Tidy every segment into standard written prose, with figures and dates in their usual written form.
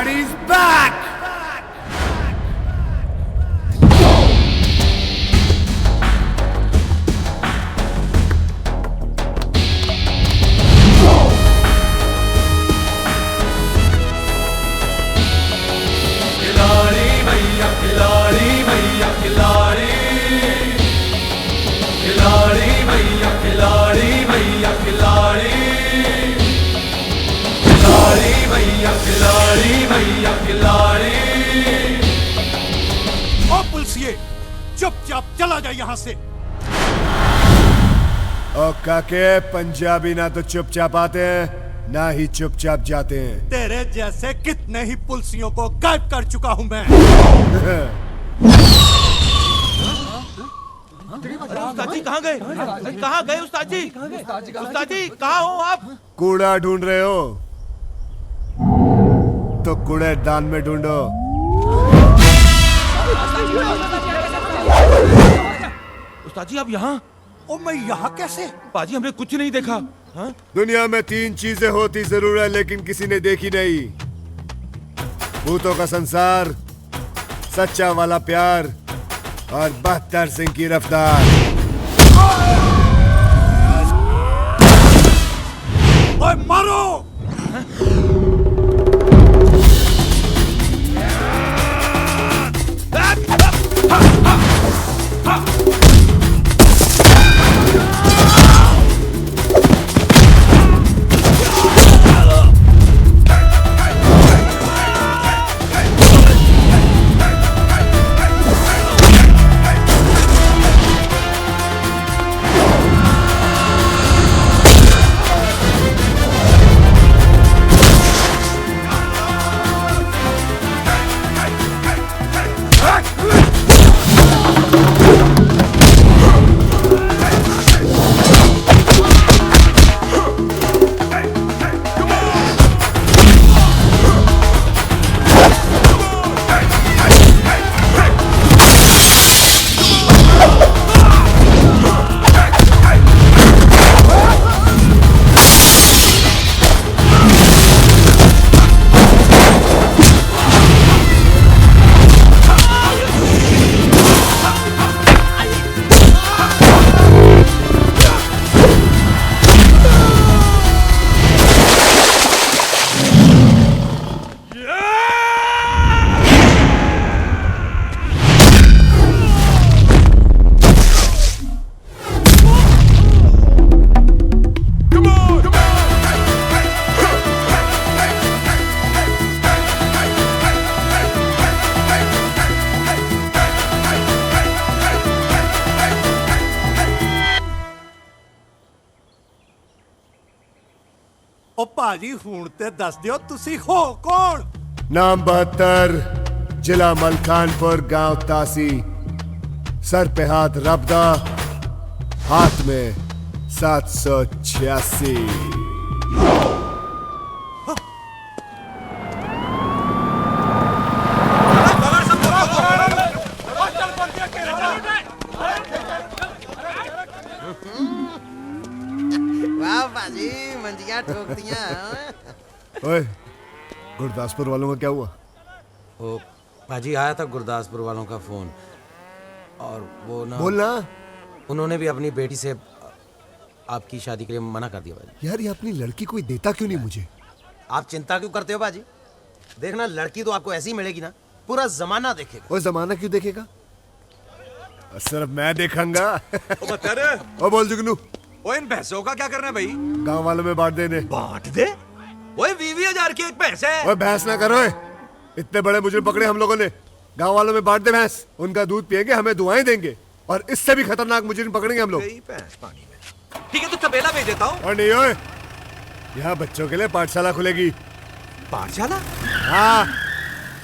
Khiladi's back! खिलाड़ी भैया खिलाड़ी भैया खिलाड़ी खिलाड़ी भैया खिलाड़ी भैया खिलाड़ी खिलाड़ी भैया खिलाड़ी भैया खिलाड़ी। ओ पुलिसिए, चुपचाप चला जाए यहाँ से। ओ काके, पंजाबी ना तो चुपचाप आते हैं ना ही चुपचाप जाते हैं। तेरे जैसे कितने ही पुलिसियों को गायब कर चुका हूँ मैं। उस्ताद जी कहाँ गए? कहाँ गए उस्ताद जी? उस्ताद जी कहाँ हो आप? कूड़ा ढूंढ रहे हो तो कूड़ेदान में ढूंढो। उस्ताद जी आप यहाँ? ओ मैं यहाँ कैसे? पाजी हमने कुछ नहीं देखा। हाँ? दुनिया में 3 चीजें होती जरूर है लेकिन किसी ने देखी नहीं। भूतों का संसार, सच्चा वाला प्यार और 72 सिंह की रफ्तार। ओए मारो! ओ पाजी हूं ते दस दियो तुसी हो कौन? नाम 72, जिला मलकानपुर, गांव तासी, सर पे हाथ रबदा, हाथ में 786। वाह बाजी, मंजिया ठोक दिया। ओए, गुरदासपुर वालों का क्या हुआ? ओ बाजी आया था गुरदासपुर वालों का फोन और वो ना बोलना। उन्होंने भी अपनी बेटी से आपकी शादी के लिए मना कर दिया बाजी। यार ये अपनी लड़की कोई देता क्यों नहीं मुझे? आप चिंता क्यों करते हो बाजी? देखना लड़की तो आपको ऐसी मिलेगी ना, पूरा जमाना देखेगा। वो जमाना क्यों देखेगा? सिर्फ मैं देखूंगा। बता ओ बोल जुगनू, ओए इन भैंसों का क्या करना है भाई? गांव वालों में बांट देने। बांट दे? ओए 20,000 की एक भैंस है। ओए भैंस ना करो, इतने बड़े मुजरिम पकड़े हम लोगों ने। गांव वालों में बांट दे भैंस, उनका दूध पिएंगे, हमें दुआएं देंगे और इससे भी खतरनाक मुजरिम पकड़ेंगे हम लोग। भैंस पानी में। ठीक है तो तबेला भेज देता हूँ। और नहीं ओए, यहाँ बच्चों के लिए पाठशाला खुलेगी। पाठशाला? हाँ,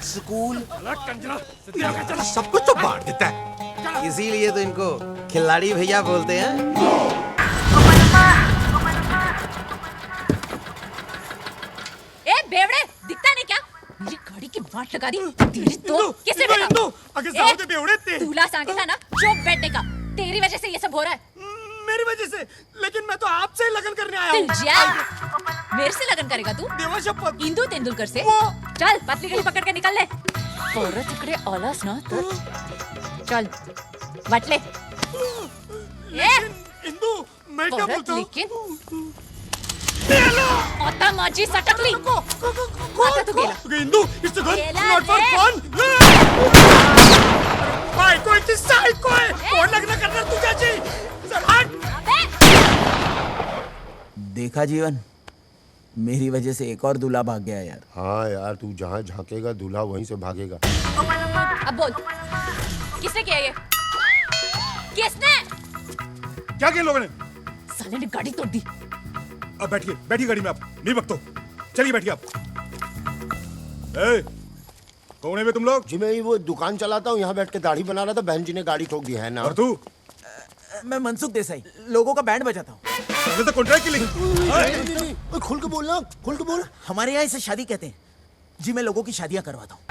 स्कूल, सब कुछ तो बांट देता है। इसीलिए तो इनको खिलाड़ी भैया बोलते हैं। ए बेवड़े, दिखता नहीं क्या? मेरी गाड़ी की वाट लगा दी। तेरी तो कैसे बैठा? अगर जाओ ते बेवड़े ते। दूल्हा सांगे था ना, चुप बैठने का। तेरी वजह से ये सब हो रहा है। मेरी वजह से? लेकिन मैं तो आपसे लगन करने आया हूँ। जा। मेरे से लगन करेगा तू? देवा शपथ। इंदू तेंदुलकर से? वो। चल पतली गली पकड़ के निकल ले। औरत इकडे आलास ना तर चल वाटले। इंदू मैं क्या औरत बोलता हूँ? लेकिन आता माझी सटकली। आता तू गेला। इंदू इट्स गुड गेला नॉट फॉर रे। फन। बायको इतकी सायको आहे. कोण लग्न करणार तुझ्याशी? चल हट. अबे देखा जीवन, मेरी वजह से एक और दूल्हा भाग गया यार। हाँ यार, तू जहाँ झांकेगा दूल्हा वहीं से भागेगा। अब बोल किसने किया ये? किसने? क्या किया लोगों ने? साले ने गाड़ी तोड़ दी। अब बैठिए बैठिए गाड़ी में, आप नहीं बकतो. चलिए बैठिए आप. ए, कौन है बे तुम लोग? जी मैं वो दुकान चलाता हूँ, यहाँ बैठ के दाढ़ी बना रहा था, बहन जी ने गाड़ी ठोक दी है ना। और तू? मैं मनसुख देसाई, लोगों का बैंड बजाता हूँ। पहले तो कॉन्ट्रैक्ट की लिखी. खुल के बोलना, खुल के बोल। हमारे यहाँ इसे शादी कहते हैं जी। मैं लोगों की शादियां करवाता हूँ।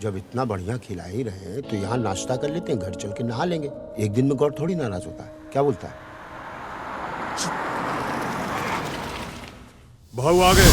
जब इतना बढ़िया खिला ही रहे हैं तो यहाँ नाश्ता कर लेते हैं, घर चल के नहा लेंगे। एक दिन में गौर थोड़ी नाराज होता है, क्या बोलता है? भाऊ आ गए.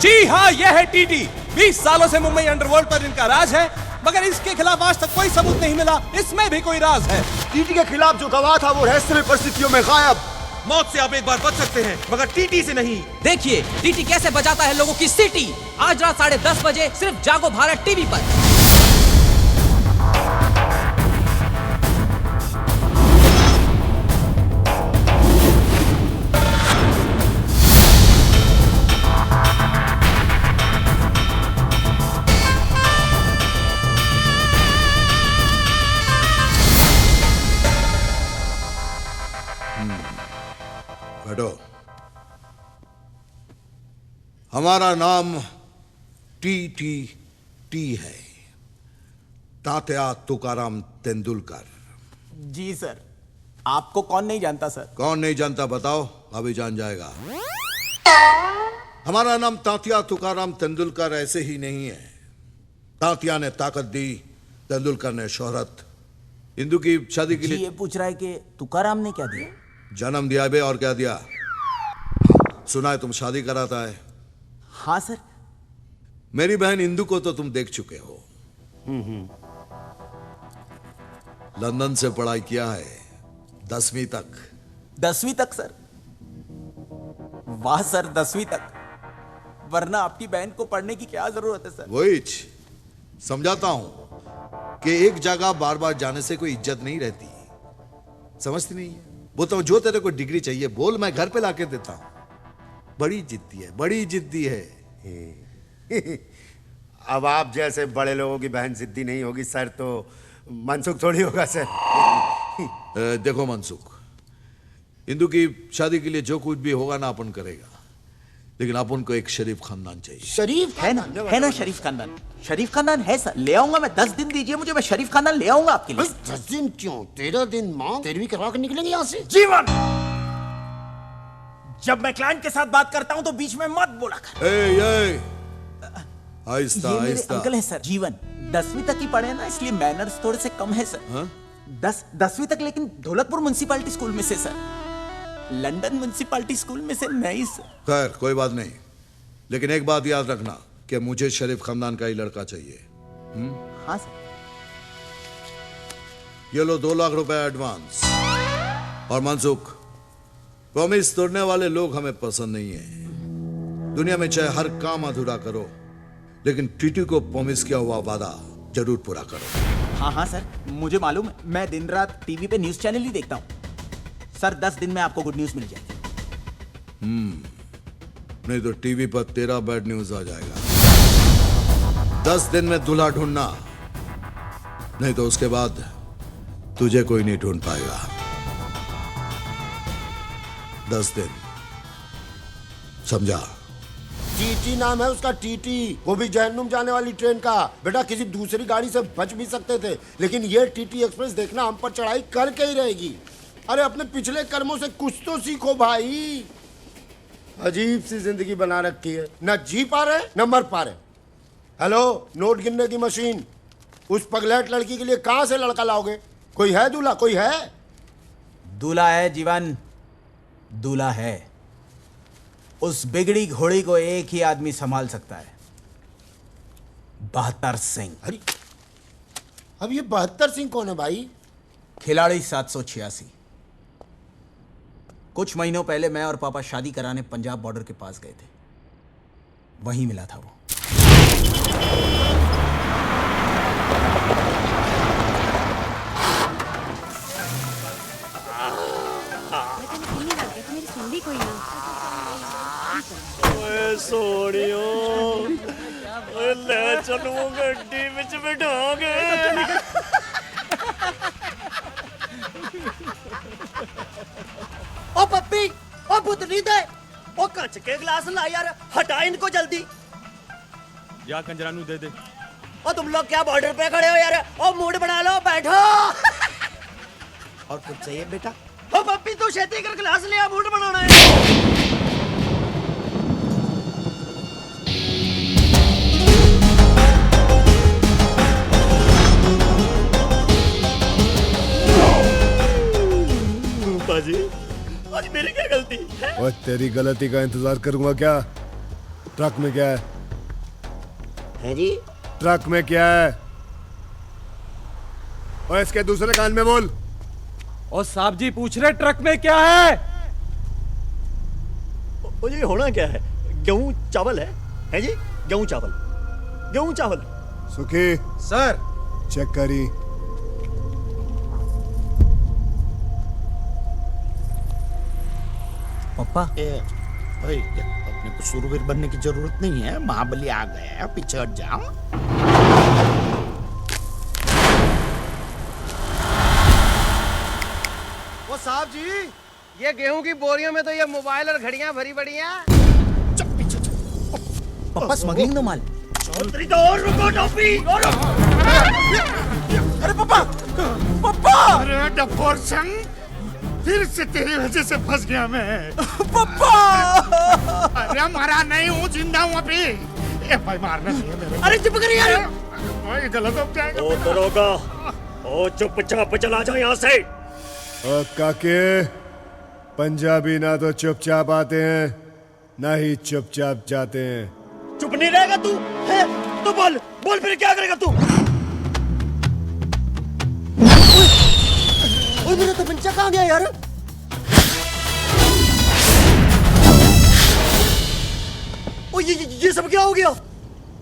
जी हाँ, यह है टीटी। 20 सालों से मुंबई अंडरवर्ल्ड पर इनका राज है, मगर इसके खिलाफ आज तक कोई सबूत नहीं मिला। इसमें भी कोई राज है। टीटी के खिलाफ जो गवाह था वो रहस्यमय परिस्थितियों में गायब। मौत से आप एक बार बच सकते हैं, मगर टीटी से नहीं। देखिए टीटी कैसे बजाता है लोगों की सीटी। आज रात 10:30 बजे सिर्फ जागो भारत टीवी पर। बैठो। हमारा नाम टी है, तात्या तुकाराम तेंदुलकर। जी सर, आपको कौन नहीं जानता सर? कौन नहीं जानता बताओ, अभी जान जाएगा। हमारा नाम तात्या तुकाराम तेंदुलकर ऐसे ही नहीं है। तात्या ने ताकत दी, तेंदुलकर ने शोहरत। इंदू की शादी के जी लिए ये पूछ रहा है कि तुकाराम ने क्या दिया? जन्म दिया बे, और क्या दिया? सुना है तुम शादी कराता है। हाँ सर। मेरी बहन इंदू को तो तुम देख चुके हो। लंदन से पढ़ाई किया है, 10वीं तक। 10वीं तक सर? वाह सर, 10वीं तक। वरना आपकी बहन को पढ़ने की क्या जरूरत है सर? वही समझाता हूं कि एक जगह बार बार जाने से कोई इज्जत नहीं रहती। समझती नहीं है? वो तो जो तेरे को डिग्री चाहिए बोल, मैं घर पे लाके देता हूं। बड़ी जिद्दी है, बड़ी जिद्दी है। अब आप जैसे बड़े लोगों की बहन जिद्दी नहीं होगी सर, तो मनसुख थोड़ी होगा सर। देखो मनसुख, इंदू की शादी के लिए जो कुछ भी होगा ना अपन करेगा, लेकिन अपन को एक शरीफ खानदान चाहिए। शरीफ है ना शरीफ खानदान? शरीफ खानदान है सर, ले आऊंगा मैं। 10 दिन दीजिए मुझे, मैं शरीफ खानदान ले आऊंगा आपके लिए। 10 दिन क्यों? 13 दिन मां 13वीं करवा के निकलेंगे यहाँ से। जीवन, जब मैं क्लाइंट के साथ बात करता हूं तो बीच में मत बोला कर। आहिस्ता ये मेरे आहिस्ता। अंकल है सर। जीवन 10वीं तक ही पढ़े ना, इसलिए मैनर्स थोड़े से कम है सर। 10वीं तक, लेकिन ढोलकपुर म्युनिसिपैलिटी स्कूल में से सर, लंदन म्युनिसिपैलिटी स्कूल में से नहीं सर। खैर कोई बात नहीं, लेकिन एक बात याद रखना कि मुझे शरीफ खानदान का ही लड़का चाहिए। हाँ सर। ये लो 2 लाख रुपए एडवांस। और मनसुख, प्रॉमिस तोड़ने वाले लोग हमें पसंद नहीं है। दुनिया में चाहे हर काम अधूरा करो, लेकिन टीटी को प्रॉमिस किया हुआ वादा जरूर पूरा करो। हाँ हाँ सर, मुझे मालूम है। मैं दिन रात टीवी पे न्यूज चैनल ही देखता हूँ सर। 10 दिन में आपको गुड न्यूज मिल जाएगी। नहीं तो टीवी पर तेरा बैड न्यूज आ जाएगा। 10 दिन में दूल्हा ढूंढना, नहीं तो उसके बाद तुझे कोई नहीं ढूंढ पाएगा। 10 दिन समझा? टीटी नाम है उसका, टीटी। वो भी जहन्नुम जाने वाली ट्रेन का। बेटा किसी दूसरी गाड़ी से बच भी सकते थे, लेकिन ये टीटी एक्सप्रेस देखना हम पर चढ़ाई करके ही रहेगी। अरे अपने पिछले कर्मों से कुछ तो सीखो भाई। अजीब सी जिंदगी बना रखी है, न जी पा रहे न मर पा रहे। हेलो, नोट गिनने की मशीन, उस पगलेट लड़की के लिए कहां से लड़का लाओगे? कोई है दूल्हा? कोई है? दूल्हा है जीवन, दूल्हा है। उस बिगड़ी घोड़ी को एक ही आदमी संभाल सकता है, 72 सिंह। अरे अब ये 72 सिंह कौन है भाई? खिलाड़ी 786। कुछ महीनों पहले मैं और पापा शादी कराने पंजाब बॉर्डर के पास गए थे, वहीं मिला था वो। सोनियो ले चलो गड्डी विच बिठाओगे। ओ पप्पी, ओ पुतली दे, ओ कच के गिलास ला यार, हटा इनको जल्दी। या कंजरानू दे दे। ओ तुम लोग क्या बॉर्डर पे खड़े हो यार? ओ मूड बना लो, बैठो। और कुछ चाहिए बेटा? ओ पप्पी तू छेती कर गिलास ले आ, मूड बनाना है। बाजी, आज मेरी क्या गलती है? और तेरी गलती का इंतजार करूंगा क्या? ट्रक में क्या है जी? ट्रक में क्या है? और इसके दूसरे कान में बोल। और साहब जी पूछ रहे ट्रक में क्या है? ओ ये होना क्या है? गेहूं चावल है जी? गेहूं चावल, गेहूं चावल। सुखी सर, चेक करी। पापा भाई अपने को शूरवीर बनने की जरूरत नहीं है, महाबली आ गया है, पीछे हट जाओ। वो साहब जी, ये गेहूं की बोरियों में तो ये मोबाइल और घड़ियां भरी पड़ी हैं। पापा स्मगलिंग नो माल। चौधरी तो और रुको टोपी, और अरे पापा, पापा! अरे डफोर संग, फिर से तेरी वजह से फंस गया मैं। पप्पा! अरे मरा नहीं हूँ, जिंदा हूँ अभी। ए भाई मारना नहीं है मेरे। अरे चुप कर यार। भाई गलत हो जाएगा। ओ दरोगा, ओ चुपचाप चला जा यहाँ से। काके, पंजाबी ना तो चुपचाप आते हैं ना ही चुपचाप जाते हैं। चुप नहीं रहेगा तू? है तो बोल, बोल फिर क्या करेगा तू? ओए मेरा तमंचा कहाँ गया यार? ओ ये सब क्या हो गया?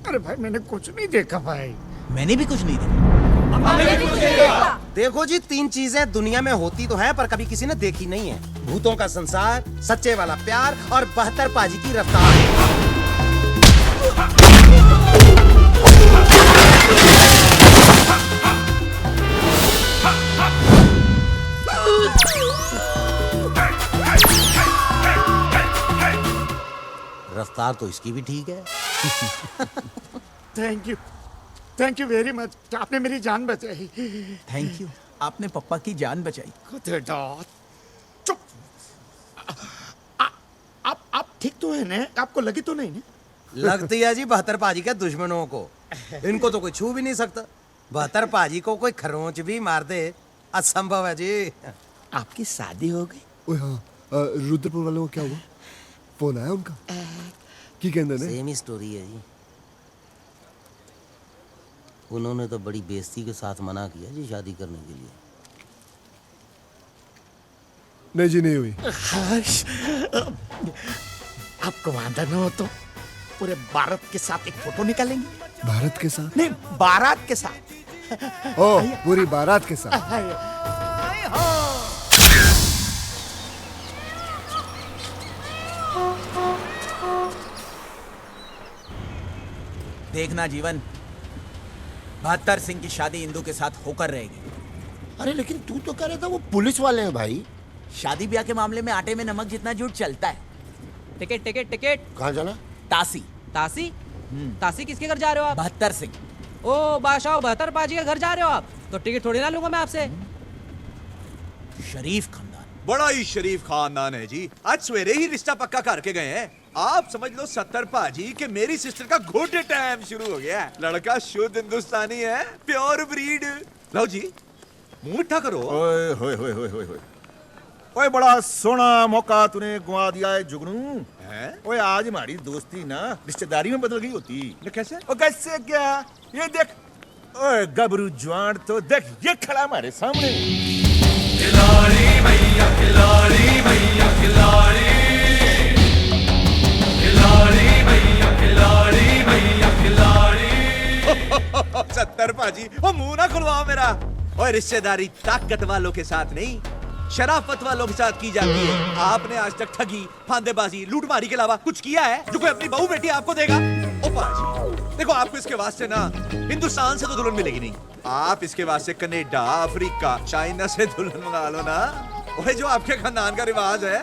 अरे भाई मैंने कुछ नहीं देखा भाई। मैंने भी कुछ नहीं देखा। देखो जी, 3 चीजें दुनिया में होती तो हैं पर कभी किसी ने देखी नहीं है। भूतों का संसार, सच्चे वाला प्यार और 72 पाजी की रफ्तार। रफ्तार तो इसकी भी ठीक है। थैंक यू वेरी मच, आपने मेरी जान बचाई। थैंक यू, आपने पप्पा की जान बचाई। चुप। आप ठीक तो है ना? आपको लगी तो नहीं ना? लगती है जी 72 पाजी के दुश्मनों को। इनको तो कोई छू भी नहीं सकता। 72 पाजी को कोई खरोंच भी मार दे, असंभव है जी। आपकी शादी हो गई? ओए हाँ, रुद्रपुर वालों को क्या हुआ? फोन आया उनका? की कहते ने? सेम ही स्टोरी है जी। उन्होंने तो बड़ी बेइज्जती के साथ मना किया जी शादी करने के लिए। नहीं जी, नहीं हुई। आपको वादा न हो तो पूरे भारत के साथ एक फोटो निकालेंगे। भारत के साथ? नहीं, बारात के साथ। ओ, पूरी बारात के साथ। देखना जीवन, 72 सिंह की शादी इंदू के साथ होकर रहेगी। अरे लेकिन तू तो कह रहा था वो पुलिस वाले हैं भाई। शादी ब्याह के मामले में आटे में नमक जितना झूठ चलता है, टिकट टिकट टिकट। कहाँ जाना? तासी। तासी? तासी किसके घर जा रहे हो आप? बहत्तर सिंह। ओ बादशाह बहत्तर पाजी के घर जा रहे हो आप? तो टिकट थोड़ी ना लूंगा मैं आपसे। शरीफ खानदान। बड़ा ही शरीफ खानदान है जी। आज सवेरे ही रिश्ता पक्का करके गए हैं। आप समझ लो 70 पाजी कि मेरी सिस्टर का गुड टाइम शुरू हो गया। लड़का शुद्ध हिंदुस्तानी है, प्योर ब्रीड। लो जी मुंह मीठा करो। ओए होए होए होए होए होए। ओए बड़ा सोना मौका तूने गुआ दिया है जुगनू। ओए आज हमारी दोस्ती ना रिश्तेदारी में बदल गई होती। कैसे? ओ कैसे क्या? ये देख, ओए गबरू जवान तो देख, ये खड़ा हमारे सामने। खिलाड़ी भैया खिलाड़ी भैया खिलाड़ी खिलाड़ी भैया खिलाड़ी भैया खिलाड़ी। 70 पाजी वो मुंह ना खुलवाओ मेरा। और रिश्तेदारी ताकत वालों के साथ नहीं, शराफत वालों के साथ की जाती है। आपने आज तक ठगी, फांदेबाजी, लूटमारी के अलावा कुछ किया है जो कोई अपनी बहू बेटी आपको देगा? ओ पाजी देखो, आपको इसके वास्ते ना हिंदुस्तान से तो दुल्हन मिलेगी नहीं। आप इसके वास्ते कनाडा, अफ्रीका, चाइना से दुल्हन मंगा लो ना। वही जो आपके खानदान का रिवाज है।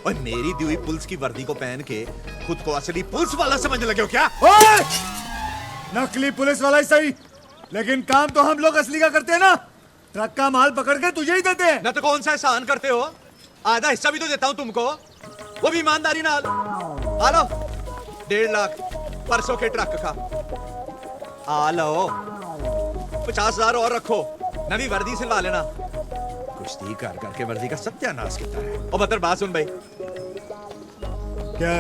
और मेरी दी हुई पुलिस की वर्दी को पहन के खुद को असली पुलिस वाला समझने लगे हो क्या? नकली पुलिस वाला ही सही, लेकिन काम तो हम लोग असली का करते हैं ना। ट्रक का माल पकड़ के तुझे ही देते हैं। ना तो कौन सा एहसान करते हो? आधा हिस्सा भी तो देता हूं तुमको, वो भी ईमानदारी नाल। आ लो 1.5 लाख परसों के ट्रक का। आ लो 50,000 और रखो, नवी वर्दी सिलवा लेना। कुश्ती कर करके वर्दी का सत्यानाश किया है। और बतर बात सुन भाई, क्या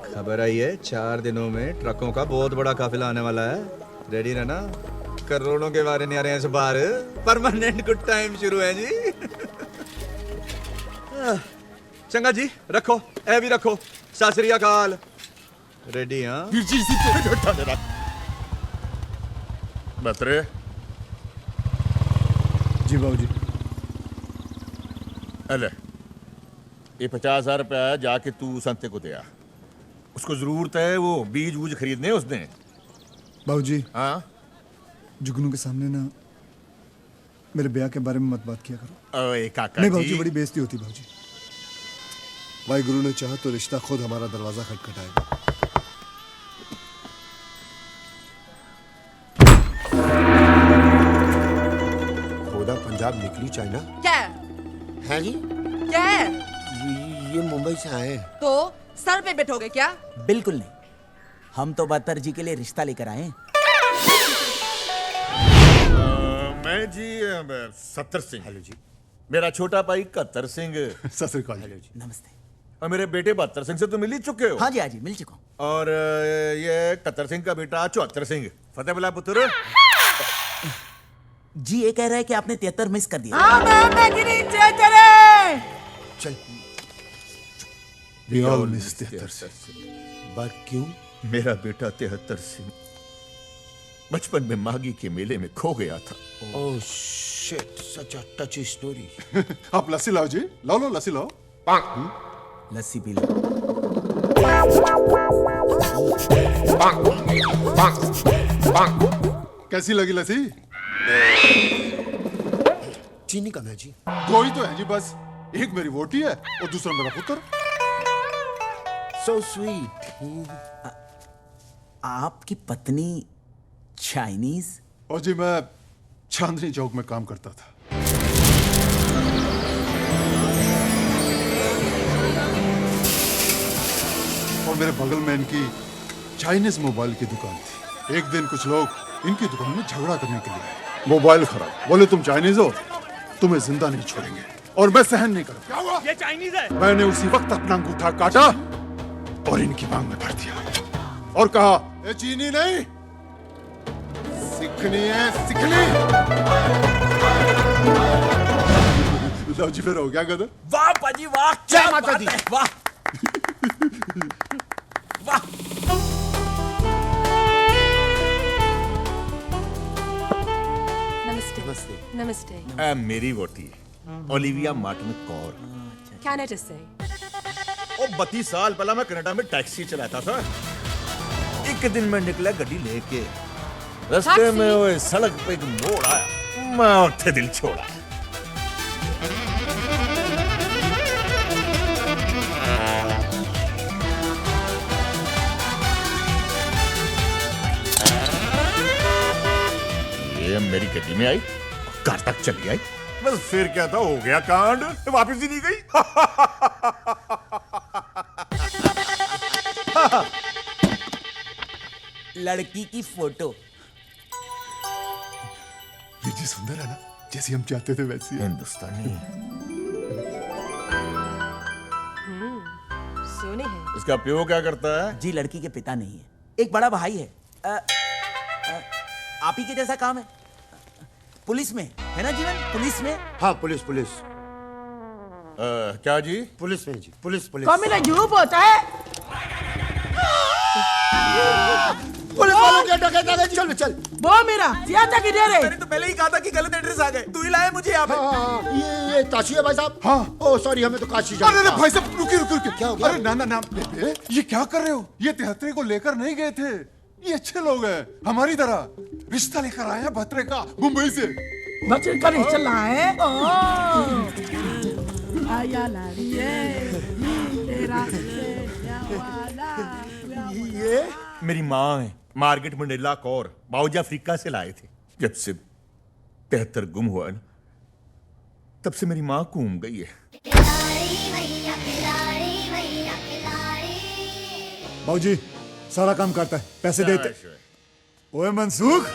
खबर आई है 4 दिनों में ट्रकों का बहुत बड़ा काफिला आने वाला है। रेडी रहना, करोड़ों के बारे नहीं आ रहे हैं इस बार। परमानेंट गुड टाइम शुरू है जी। चंगा जी रखो, ए भी रखो। सत श्री अकाल। रेडी? हाँ बतरे जी बाबूजी। अले ये 50,000 रुपया जाके तू संते को दिया। उसको जरूरत है वो बीज वूज खरीदने उसने। बाबूजी हाँ जुगनू के सामने ना मेरे ब्याह के बारे में मत बात किया करो। ओए काका नहीं जी। बाबूजी, बड़ी बेइज्जती होती बाबूजी। वाहिगुरु ने चाहा तो रिश्ता खुद हमारा दरवाजा खटखटाएगा। खोदा पंजाब निकली चाइना क्या है जी? क्या है? ये मुंबई से आए। तो सर पे बैठोगे क्या? बिल्कुल नहीं, हम तो बहत्तर जी के लिए रिश्ता लेकर आए हैं। मैं जी 70 सिंह। हेलो जी। मेरा छोटा भाई 71 सिंह। सत श्री अकाल। हेलो जी। नमस्ते। और मेरे बेटे 72 सिंह से तो मिल ही चुके हो। हाँ जी, हाँ जी, मिल चुका हूँ। और ये 71 सिंह का बेटा 74 सिंह। फतेह बुला पुत्र। जी ये कह रहा है कि आपने 73 मिस कर दिया। चल We all miss 73 Singh. But क्यों? मेरा बेटा 73 सिंह बचपन में मागी के मेले में खो गया था। ओह शिट, सच अ टची स्टोरी। आप लस्सी लाओ जी, लाओ लो लस्सी लाओ। लस्सी पी लो। कैसी लगी लस्सी? चीनी कम है जी। 2 ही तो है जी बस। एक मेरी वोटी है और दूसरा मेरा पुत्र। So sweet। आपकी पत्नी चाइनीज? और जी मैं चांदनी चौक में काम करता था। और मेरे बगल में इनकी चाइनीज मोबाइल की दुकान थी। एक दिन कुछ लोग इनकी दुकान में झगड़ा करने के लिए आए। मोबाइल खराब, बोले तुम चाइनीज हो, तुम्हें जिंदा नहीं छोड़ेंगे। और मैं सहन नहीं करूंगा। क्या हुआ? ये चाइनीज है। मैंने उसी वक्त अपना अंगूठा काटा और इनकी मांग में भर दिया और कहा, ये चीनी नहीं, सिखनी है, सिखनी। लो जी, फिर हो गया गदर। वाह पाजी वाह, जय माता दी। वाह वाह। नमस्ते। नमस्ते। मेरी वोटी ओलिविया मार्टिन कौर। कनाडा से। ओ 32 साल पहला मैं कनाडा में टैक्सी चलाता था। एक दिन मैं निकला गड्डी लेके, रास्ते में वो सड़क पे एक मोड़ आया, मैं उठे दिल छोड़ा। मैडम मेरी गड्डी में आई, कार तक चली आई, बस फिर क्या था, हो गया कांड, वापस ही नहीं गई। लड़की की फोटो। ये जी सुंदर है ना, जैसी हम चाहते थे वैसी है। हिंदुस्तानी सोने है। इसका प्यो क्या करता है? जी लड़की के पिता नहीं है, एक बड़ा भाई है। आप ही के जैसा काम है, पुलिस में है ना जीवन? पुलिस में? हाँ पुलिस पुलिस। क्या जी? पुलिस में जी, पुलिस पुलिस। कौन मेरा यूं होता है? पुलिस वालों की डकैत आ गई, चल चल। वो मेरा सियाता की डेरे। मैंने तो पहले ही कहा था कि गलत एड्रेस आ गए, तू ही लाया मुझे यहाँ पे। हाँ, ये काशी है भाई साहब। हाँ। ओ सॉरी, हमें तो काशी जाना अरे था। भाई साहब रुकिए रुकिए रुकिए। क्या हो गया? अरे ना ना ना बेबे, ये क्या कर रहे हो? ये तिहत्तरे को लेकर नहीं गए थे, ये अच्छे लोग हैं, हमारी तरह। रिश्ता लेकर आए हैं भत्रे का, मुंबई से। बच्चे का रिश्ता लाए। आया लारिये तेरा ये मेरी माँ है, मार्गरेट मंडेला कौर, बाउजा अफ्रीका से लाए थे। जब से 73 गुम हुआ है ना, तब से मेरी माँ घूम गई है। बाबूजी सारा काम करता है, पैसे देते। ओए मनसूख,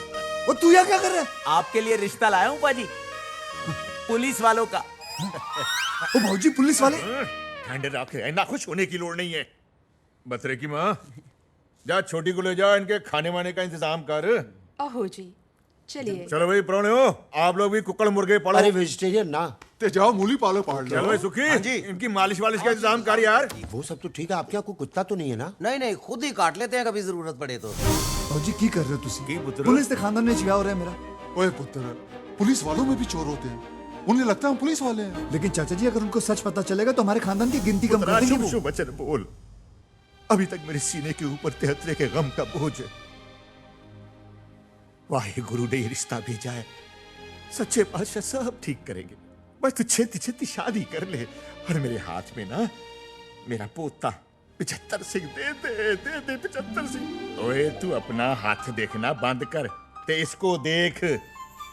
वो तू यहाँ क्या कर रहा है? आपके लिए रिश्ता लाया हूँ पाजी, पुलिस वालों का। ओ बाबूजी, पुलिस वाले? ठंडे रखे, ना खुश होने की लोड़ नहीं है। बतरे की माँ, जा छोटी को ले जा, इनके खाने वाने का इंतजाम कर। ओहो जी, चलिए। चलो भाई प्रोने हो, आप लोग भी कुक्कड़ मुर्गे पालो। अरे वेजिटेरियन ना, ते जाओ मूली पालो पहाड़। चलो भाई सुखी, इनकी मालिश वालिश का इंतजाम कर यार। वो सब तो ठीक है, आपके यहाँ कोई कुत्ता तो नहीं है ना? नहीं नहीं, खुद ही काट लेते हैं कभी जरूरत पड़े तो। बाबूजी की कर रहे हो तुसी? पुलिस के खानदान में छिया हो रहा है मेरा। ओए पुत्र, पुलिस वालों में भी चोर होते हैं, उन्हें लगता है हम पुलिस वाले हैं। लेकिन चाचा जी, अगर उनको सच पता चलेगा तो हमारे खानदान की गिनती कम कर देंगे वो। शुभ वचन बोल, अभी तक मेरे सीने के ऊपर 73 के गम का बोझ है। वाहे गुरु ने ये रिश्ता भेजा है, सच्चे पातशाह सब ठीक करेंगे। बस तू छेती छेती शादी कर ले, और मेरे हाथ में ना मेरा पोता 75 सिंह दे दे 75 सिंह। ओए तू अपना हाथ देखना बंद कर, ते इसको देख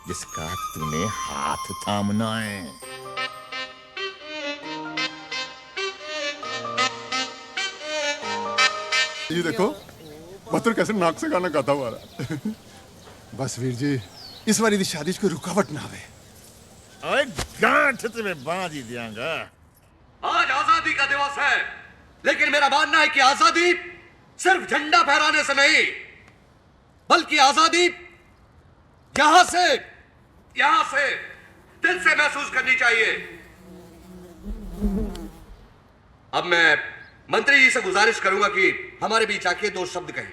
जिसका तूने हाथ थामना है। ये देखो भत्र कैसे नाक से गाना गाता हुआ रहा। बस वीर जी, इस बार यदि शादी कोई रुकावट ना आवे। ओए गांठ तुम्हें बांध ही दियांगा। आज आजादी का दिवस है, लेकिन मेरा मानना है कि आजादी सिर्फ झंडा फहराने से नहीं, बल्कि आजादी यहां से दिल से महसूस करनी चाहिए। अब मैं मंत्री जी से गुजारिश करूंगा कि हमारे बीच आके 2 शब्द कहें।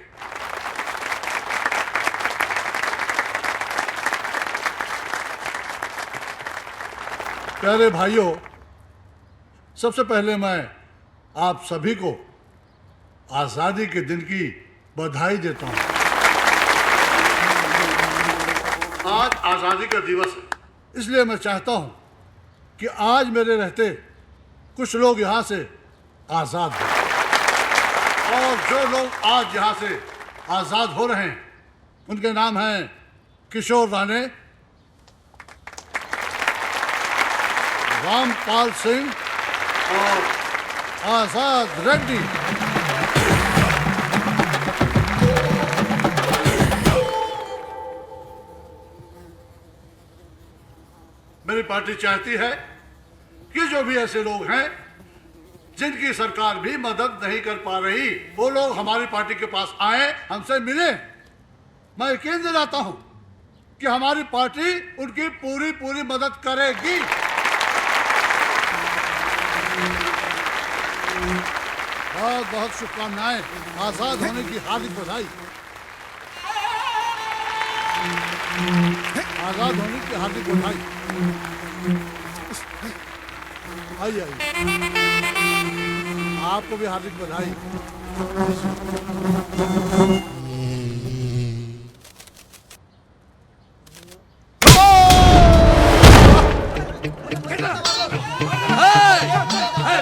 प्यारे भाइयों, सबसे पहले मैं आप सभी को आजादी के दिन की बधाई देता हूं। आज आजादी का दिवस है, इसलिए मैं चाहता हूं कि आज मेरे रहते कुछ लोग यहां से आजाद हो, और जो लोग आज यहां से आजाद हो रहे हैं उनके नाम हैं किशोर राणे, रामपाल सिंह और आजाद रेड्डी। मेरी पार्टी चाहती है कि जो भी ऐसे लोग हैं जिनकी सरकार भी मदद नहीं कर पा रही, वो लोग हमारी पार्टी के पास आए, हमसे मिले। मैं यकीन दिलाता हूं कि हमारी पार्टी उनकी पूरी पूरी मदद करेगी। बहुत बहुत शुभकामनाएं, आजाद होने की हार्दिक बधाई। आजाद होने की हार्दिक बधाई। आइए आपको भी हार्दिक बधाई।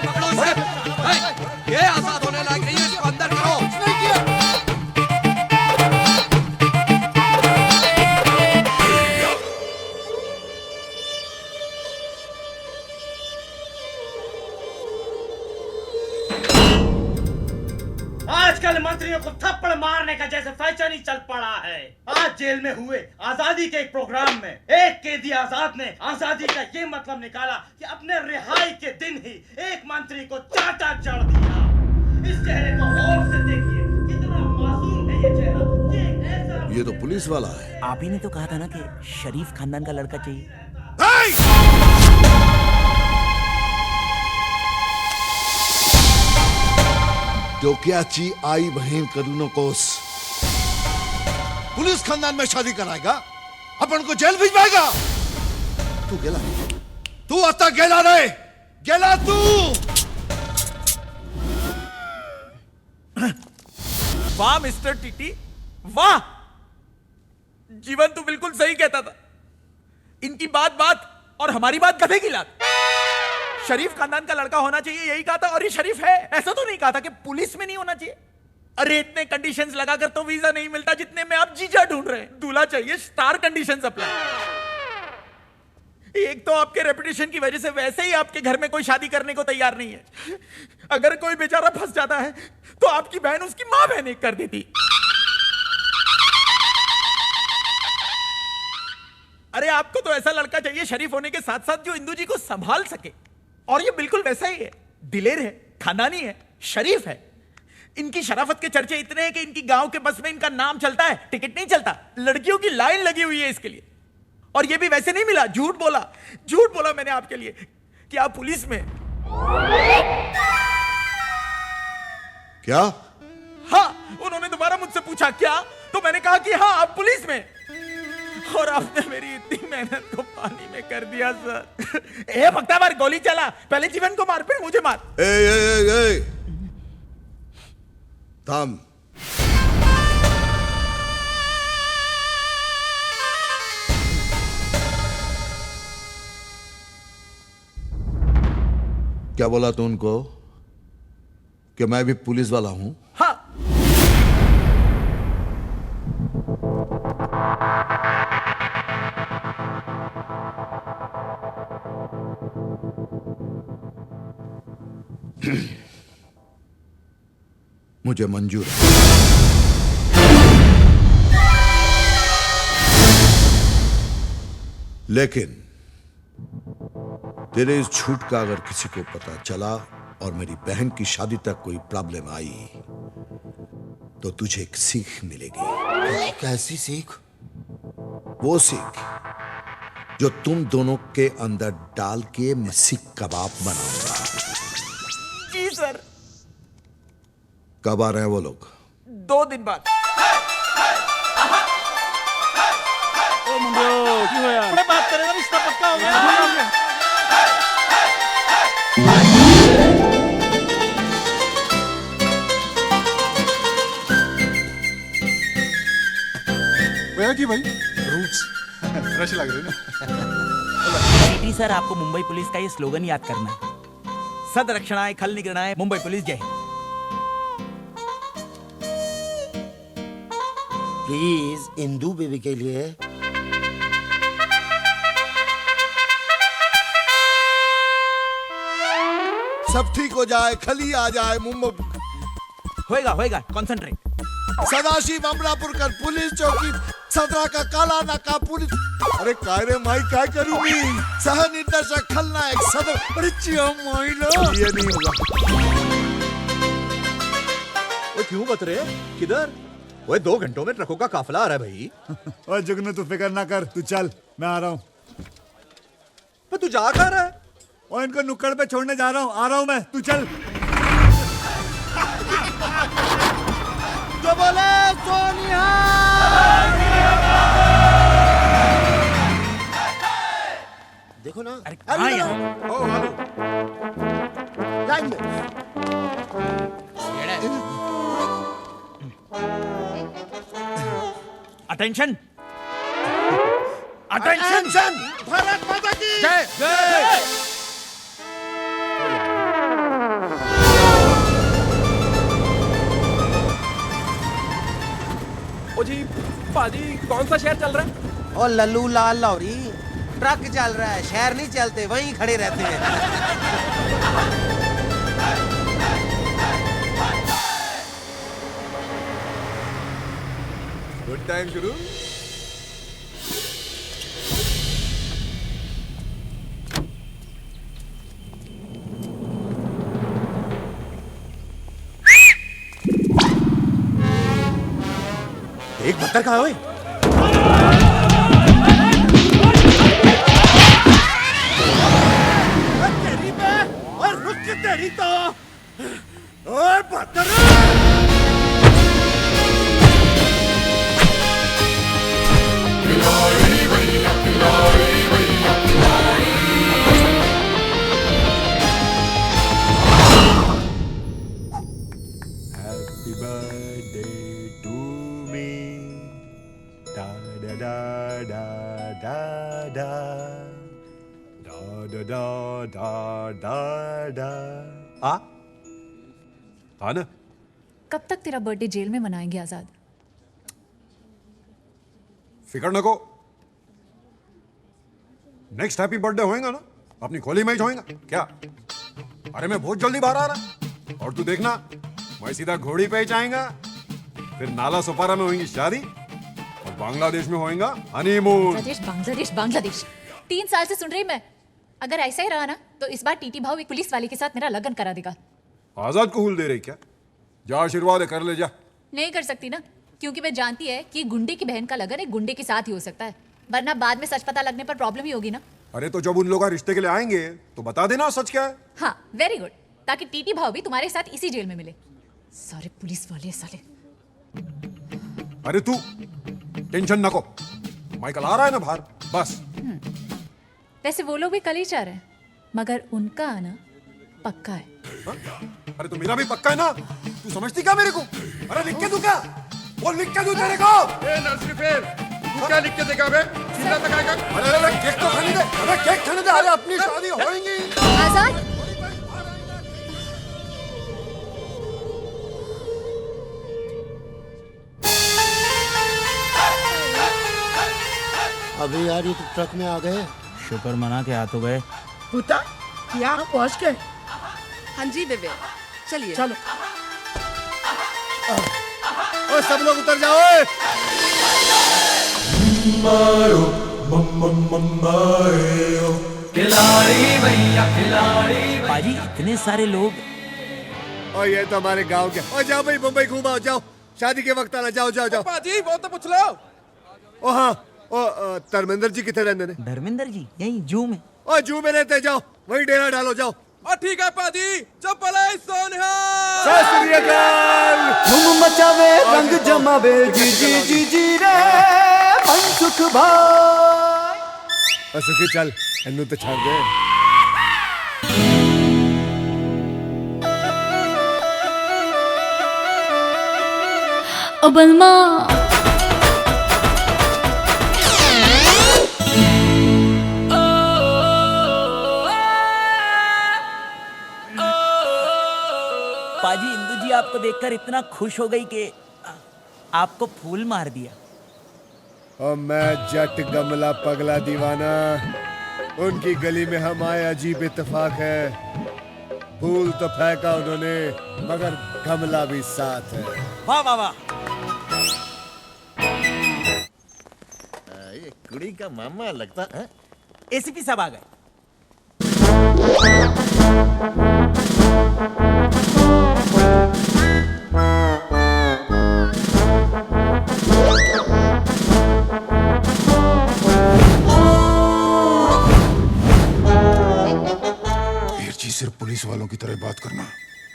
पकड़ो इसे। ये आजाद होने लायक नहीं है, इसको अंदर करो। नहीं चल पड़ा है। आज जेल में हुए आजादी के एक प्रोग्राम में एक कैदी आजाद ने आजादी का ये मतलब निकाला कि अपने रिहाई के दिन ही एक मंत्री को चाटा जड़ दिया। इस चेहरे को गौर से देखिए, कितना मासूम है ये चेहरा। ये तो पुलिस वाला है। आप ही ने तो कहा था ना कि शरीफ खानदान का लड़का चाहिए। डोक्याची आई बहन करूनो कोस पुलिस खानदान में शादी कराएगा, अपन को जेल भिजवाएगा। तू गेला, तू आता गेला रे, गेला तू। वाह मिस्टर टीटी, वाह। जीवन तो बिल्कुल सही कहता था। इनकी बात बात और हमारी बात गधे की लात। शरीफ खानदान का लड़का होना चाहिए यही कहा था, और ये शरीफ है। ऐसा तो नहीं कहा था कि पुलिस में नहीं होना चाहिए। अरे इतने कंडीशंस लगाकर तो वीजा नहीं मिलता जितने में आप जीजा ढूंढ रहे हैं। दूल्हा चाहिए स्टार कंडीशंस अप्लाई। एक तो आपके रेपुटेशन की वजह से वैसे ही आपके घर में कोई शादी करने को तैयार नहीं है। अगर कोई बेचारा फंस जाता है तो आपकी बहन उसकी मां बहन एक कर देती। अरे आपको तो ऐसा लड़का चाहिए शरीफ होने के साथ साथ जो इंदू जी को संभाल सके, और ये बिल्कुल वैसा ही है। दिलेर है, खानदानी है, शरीफ है। इनकी शराफत के चर्चे इतने हैं कि इनकी गांव के बस में इनका नाम चलता है, टिकट नहीं चलता। लड़कियों की लाइन लगी हुई है इसके लिए। और ये भी वैसे नहीं मिला, झूठ बोला मैंने आपके लिए कि आप पुलिस में। क्या? हाँ, उन्होंने दोबारा मुझसे पूछा क्या, तो मैंने कहा कि हाँ आप पुलिस में। और आपने मेरी इतनी मेहनत को पानी में कर दिया सर। ए भक्ता मार, गोली चला, पहले जीवन को मार फिर मुझे मार। ए थाम। क्या बोला तू उनको कि मैं भी पुलिस वाला हूं? हाँ। मुझे मंजूर है। लेकिन तेरे इस झूठ का अगर किसी को पता चला और मेरी बहन की शादी तक कोई प्रॉब्लम आई तो तुझे एक सीख मिलेगी। कैसी सीख? वो सीख जो तुम दोनों के अंदर डाल के मैं सीख कबाब बनाऊंगा। जी सर। कब आ रहे हैं वो लोग? 2 दिन बाद। ओ मुंडो की होया? अपने बात करेगा, रिश्ता पक्का हो गया। भैया की भाई रूट्स फ्रेश लग रहे ना। टीटी सर, आपको मुंबई पुलिस का ये स्लोगन याद करना है। सद रक्षणाय खल निग्रहणाय मुंबई पुलिस जय हिंद। प्लीज इंदू बेबी के लिए। सब ठीक हो जाए, खली आ जाए मुंबई। होएगा, कॉन्सेंट्रेट। सदाशिव अमरापुरकर पुलिस चौकी, सदरा का काला नाका पुलिस। अरे काय रे माई काय करूं मैं? सह निर्देशक खलनायक सदर। अरे चिया माई लो, ये नहीं होगा। वो क्यों बत रहे? किधर? वो 2 घंटों में ट्रकों का काफिला आ रहा है भाई। और जुगनू तू फिक्र ना कर, तू चल, मैं आ रहा हूँ। पर तू जा कहाँ रहा है? और इनको नुक्कड़ पे छोड़ने जा रहा हूँ, आ रहा हूँ मैं, तू चल। जो बोले सोनिया। देखो ना, लाइन में। Attention, attention. भारत माता की जय जय। ओ जी पाजी, कौन सा शहर चल रहा है? और लल्लू लाल लौरी, ट्रक चल रहा है, शहर नहीं चलते, वहीं खड़े रहते हैं। गुड टाइम शुरू। एक बत्तर कहाँ है? तेरी पे और रुक के तेरी तो ओए बत्तर। Happy birthday to me. Da da da da da da. Da da da da da da. हाँ ना? कब तक तेरा बर्थडे जेल में मनाएंगे आजाद? फिक्र न को। नेक्स्ट हैप्पी बर्थडे होएगा ना, अपनी खोली में ही होएगा क्या? अरे मैं बहुत जल्दी बाहर आ रहा, और तू देखना मैं सीधा घोड़ी पे ही जाएगा, फिर नाला सोपारा में होगी शादी और बांग्लादेश में होएगा हनीमून। बांग्लादेश बांग्लादेश बांग्लादेश 3 साल से सुन रही मैं। अगर ऐसा ही रहा ना तो इस बार टीटी भाव एक पुलिस वाले के साथ मेरा लगन करा देगा। आजाद को हुल दे रही क्या? जा आशीर्वाद है, कर ले जा। नहीं कर सकती ना, क्योंकि मैं जानती है कि गुंडे की बहन का लगन एक गुंडे के साथ ही हो सकता है, वरना बाद में सच पता लगने पर प्रॉब्लम ही होगी ना। अरे तो जब उन लोग रिश्ते के लिए आएंगे तो बता देना सच क्या है। हाँ वेरी गुड, ताकि टीटी भाव भी तुम्हारे साथ इसी जेल में मिले। सारे पुलिस वाले साले। अरे तू टेंशन न को, माइकल आ रहा है ना बाहर, बस। वैसे वो लोग भी कल ही चाह रहे हैं, मगर उनका आना पक्का है। अरे तो मेरा भी पक्का है ना, तू समझती क्या मेरे को? अरे लिख के दूं क्या? वो लिख के दूं तेरे को? ए नर्सरी फेर, तू क्या लिख के देगा बे? चिल्ला तक आएगा। अरे केक तो खाने दे, अरे केक खाने दे, अरे अपनी शादी होएगी। आजाद अभी यार ये तो ट्रक में आ गए। शुक्र मना के आ तो गए। पुता यहाँ पहुँच गए। हाँ जी बेबे, चलिए चलो। ओ सब लोग उतर जाओ। मारो मारो खिलाड़ी भैया खिलाड़ी। पाजी इतने सारे लोग। और ये तो हमारे गांव के। और जाओ भाई मुंबई घूम आओ, जाओ शादी के वक्त आना, जाओ जाओ जाओ। पाजी वो तो पूछ लो। ओ हाँ, ओ धर्मेंद्र जी कितने रहते हैं? धर्मेंद्र जी यही जू में। ओ जू में रहते, जाओ वही डेरा डालो, जाओ। ठीक है पाजी, चप्पल सोनिया। धूम मचावे रंग जमावे जी जी जी जी रे मनसुख भाई। सुखी चल इन्नू तो छाड़ दे। ओ बलमा पाजी इंदु जी आपको देखकर इतना खुश हो गई कि आपको फूल मार दिया। और मैं जट गमला पगला दीवाना, उनकी गली में हम आए अजीब इत्तेफाक है। फूल तो फेंका उन्होंने मगर गमला भी साथ है। वाह वाह वाह। ये कुड़ी का मामा लगता है। एसीपी साहब आ गए। सिर्फ पुलिस वालों की तरह बात करना।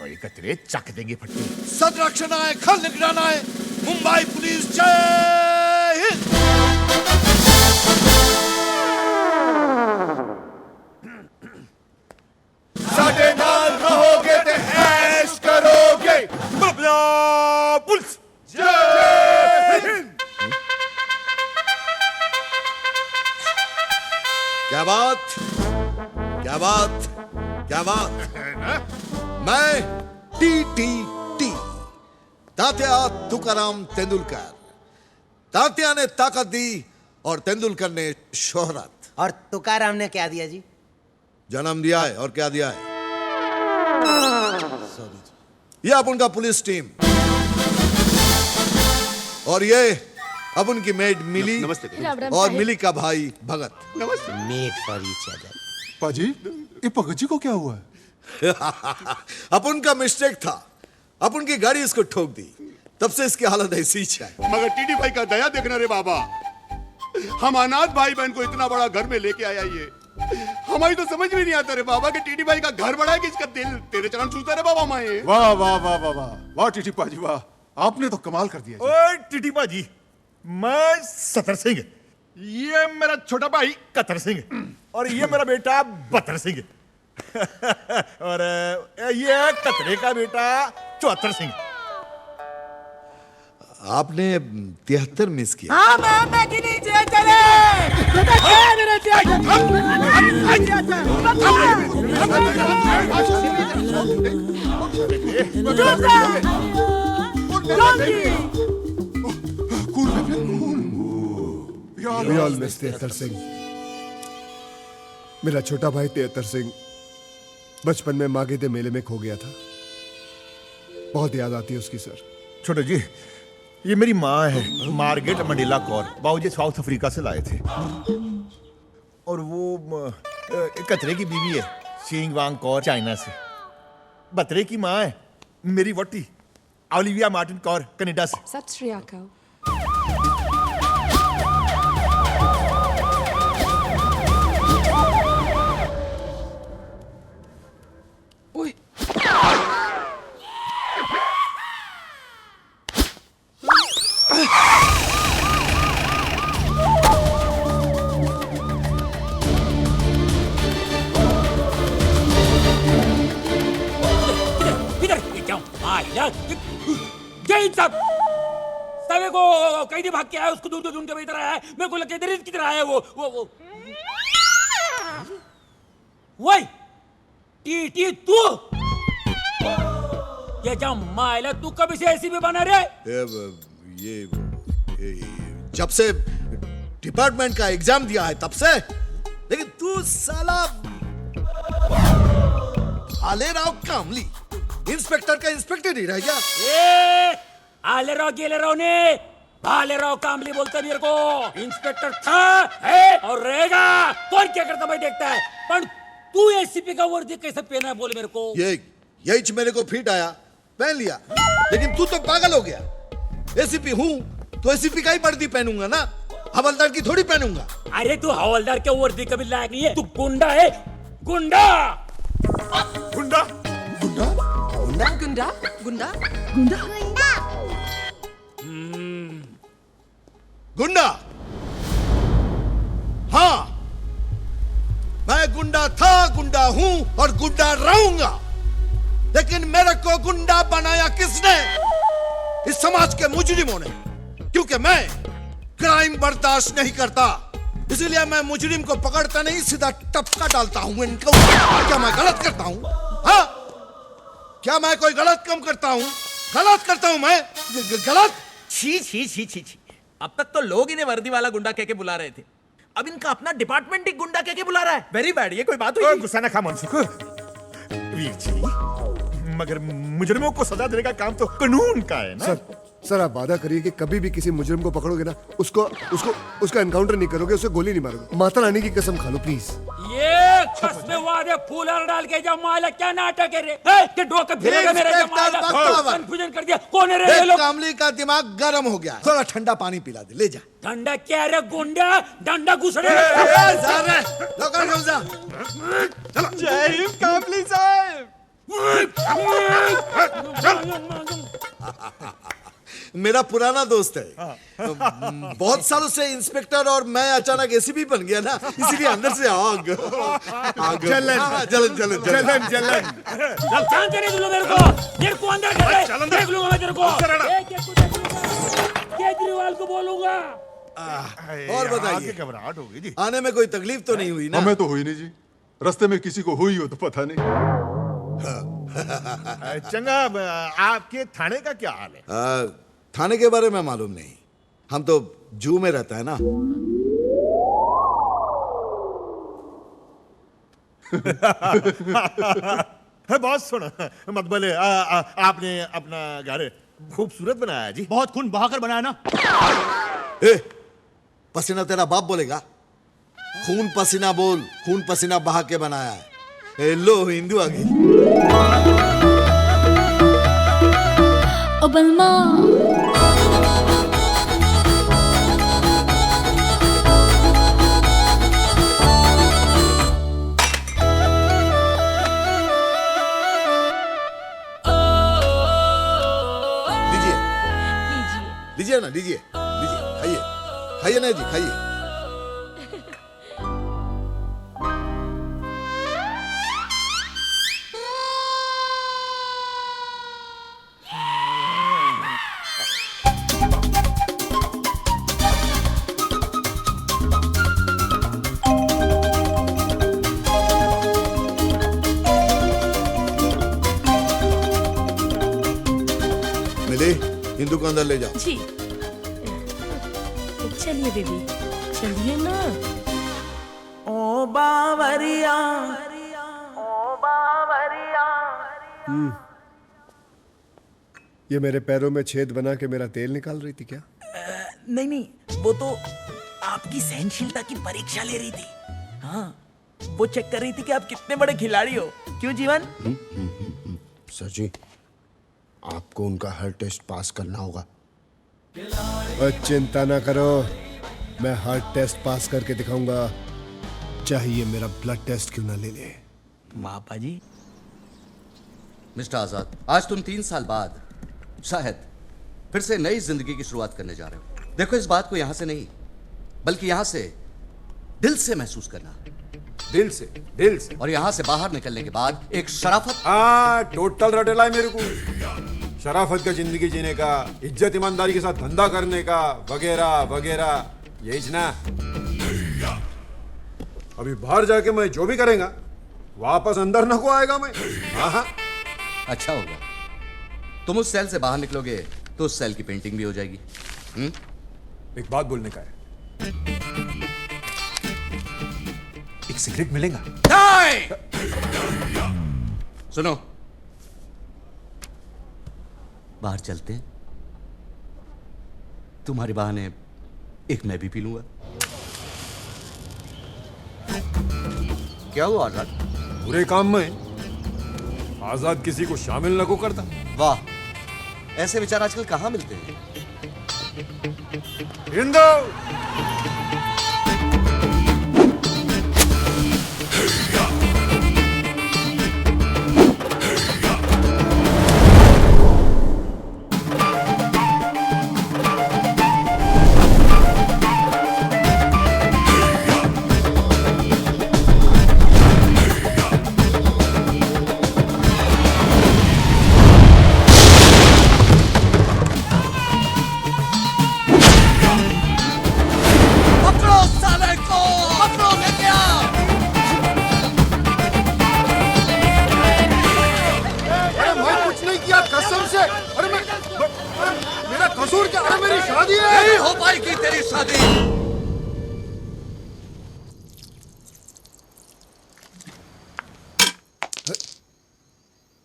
और ये कतरे चक देंगे फट्टी। संरक्षण आए, खल निगरान आए, मुंबई पुलिस जय हिंद। साडे नाल रहोगे ते ऐश करोगे। पुलिस जय हिंद। क्या बात, क्या बात, क्या बात। मैं टी तात्या तुकाराम तेंदुलकर। तात्या ने ताकत दी और तेंदुलकर ने शोहरत। और तुकाराम ने क्या दिया जी? जन्म दिया है। और क्या दिया है? ये आप उनका पुलिस टीम, और ये अब उनकी मेड मिली नमस्ते। राम राम और साहिब। मिली का भाई Bhagat. Made for each other. पाजी ये भगत जी को क्या हुआ है? अपन का मिस्टेक था, अपन की गाड़ी इसको ठोक दी, तब से इसकी हालत ऐसी ही है। मगर टीडी भाई का दया देखना रे बाबा, हम अनाथ भाई बहन को इतना बड़ा घर में लेके आया ये हमारी तो समझ में नहीं आता रे बाबा कि टीडी भाई का घर बड़ा है कि इसका दिल तेरे चरण छूता रे बाबा माए। वाह वाह वाह वाह वाह वाह टीडी पाजी वाह, आपने तो कमाल कर दिया। ओए टीटी बाजी, मैं सतर सिंह, ये मेरा छोटा भाई कतर सिंह और ये मेरा बेटा बतर सिंह और ये कतरे का बेटा चौहत्तर सिंह। आपने 73 मिस किया। हाँ मैं के नीचे चले बेटा क्या मेरे We all miss 73 सिंह। मेरा छोटा भाई 73 सिंह बचपन में मागेदे मेले में खो गया था। बहुत याद आती है उसकी सर। छोटे जी, ये मेरी माँ है मार्गरेट मंडेला कौर, बाबूजी साउथ अफ्रीका से लाए थे। और वो कतरे की बीवी है सिंग वांग कौर, चाइना से। बतरे की माँ है मेरी वोटी ओलिविया मार्टिन कौर, कनाडा से। सत श्री अकाल। सवे को कहीं भाग के आया, उसको ढूंढ के इधर आया है। मेरे को लगता है किधर आया वो वही टी तू ये क्या माइला, तू कभी से ऐसी भी बना रे? ये जब से डिपार्टमेंट का एग्जाम दिया है तब से। लेकिन तू साला भालेराव कामली इंस्पेक्टर का इंस्पेक्टर ही रह गया। आलेराव गेलेराव ने भालेराव कामली बोलते मेरे को। इंस्पेक्टर था है और रहेगा। कौन क्या करता भाई देखता है। पर तू एसीपी का वर्दी कैसे पहना है बोले मेरे को? यही मेरे को फिट आया, पहन लिया। लेकिन तू तो पागल हो गया। एसीपी हूँ तो एसीपी का ही वर्दी पहनूंगा ना, हवलदार की थोड़ी पहनूंगा। अरे तू हवलदार के वर्दी कभी लायक नहीं है। तू गुंडा है, गुंडा गुंडा गुंडा गुंडा गुंडा गुंडा गुंडा। हाँ, मैं गुंडा था, गुंडा हूं और गुंडा रहूंगा। लेकिन मेरे को गुंडा बनाया किसने? इस समाज के मुजरिमों ने। क्योंकि मैं क्राइम बर्दाश्त नहीं करता, इसलिए मैं मुजरिम को पकड़ता नहीं, सीधा टपका डालता हूं इनको। क्या मैं गलत करता हूं? हाँ, क्या मैं कोई गलत काम करता हूं? गलत करता हूं मैं? गलत? छी छी छी छी छी। अब तक तो लोग इन्हें वर्दी वाला गुंडा कह के बुला रहे थे, अब इनका अपना डिपार्टमेंट ही गुंडा कह के बुला रहा है। Very bad. ये कोई बात हुई? गुस्सा ना खा मनसुख। वीर जी, मगर मुजरिमों को सजा देने का काम तो कानून का है ना। सर आप वादा करिए कि कभी भी किसी मुजरिम को पकड़ोगे ना, उसका एनकाउंटर नहीं करोगे, उसे गोली नहीं मारोगे। माता रानी की कसम खा लो प्लीज। ये कसमे वादे फूल डाल के जब माला क्या नाटक है रे? कि डोके फिरेगा मेरे जब माला कंफ्यूजन कर दिया। कौन है रे ये लोग? कामली का दिमाग गर्म हो गया, थोड़ा ठंडा पानी पिला दे, ले जा। ठंडा क्या रे गुंडा? डंडा घुसड़े। जय हिंद कामली साहब। मेरा पुराना दोस्त है, बहुत सालों से इंस्पेक्टर और मैं अचानक एसीपी बन गया ना, इसीलिए अंदर से आग जलन जलन जलन जलन जलन। जान तेरे दूल्हा मेरे को अंदर कर ले, देख लूंगा मैं तेरे को। केजरीवाल को बोलूंगा। और बताइए, घबराहट हो गई जी। आने में कोई तकलीफ तो नहीं हुई ना? हमें तो हुई नहीं जी, रास्ते में किसी को हुई हो तो पता नहीं। चंगा, आपके थाने का क्या हाल है? थाने के बारे में मालूम नहीं, हम तो जू में रहता है ना। बहुत सुना मत बोले। आपने अपना घर खूबसूरत बनाया जी। बहुत खून बहाकर बनाया ना। ए, पसीना तेरा बाप बोलेगा? खून पसीना बोल, खून पसीना बहा के बनाया है। ए, लो हिंदू आ गई। ओ बलमा लीजिए ना, लीजिए लीजिए, खाइए खाइए ना जी, खाइए। मिली, हिंदू को अंदर ले जाओ। जी चलिए बेबी, चलिए ना। ओ बावरिया, ये मेरे पैरों में छेद बना के मेरा तेल निकाल रही थी क्या? नहीं नहीं, वो तो आपकी सहनशीलता की परीक्षा ले रही थी। हाँ, वो चेक कर रही थी कि आप कितने बड़े खिलाड़ी हो। क्यों जीवन? सर जी, आपको उनका हर टेस्ट पास करना होगा। और चिंता ना करो, मैं हर टेस्ट पास करके दिखाऊंगा, चाहिए मेरा ब्लड टेस्ट क्यों ना ले ले। पापा जी। मिस्टर आजाद, आज तुम 3 साल बाद शायद फिर से नई जिंदगी की शुरुआत करने जा रहे हो। देखो, इस बात को यहां से नहीं बल्कि यहां से दिल से महसूस करना। दिल से और यहां से बाहर निकलने के बाद एक शराफत। टोटल रटेला है मेरे को, शराफत का जिंदगी जीने का, इज्जत ईमानदारी के साथ धंधा करने का, वगैरह वगैरह, यही ना। अभी बाहर जाके मैं जो भी करेगा वापस अंदर न को आएगा मैं। हाँ, अच्छा होगा, तुम उस सेल से बाहर निकलोगे तो उस सेल की पेंटिंग भी हो जाएगी। एक बात बोलने का है, एक सिगरेट मिलेगा? सुनो, बाहर चलते हैं, तुम्हारे बहाने एक मैं भी पी लूंगा। क्या हुआ आजाद? बुरे काम में आजाद किसी को शामिल न को करता। वाह, ऐसे विचार आजकल कहां मिलते हैं। हिंदू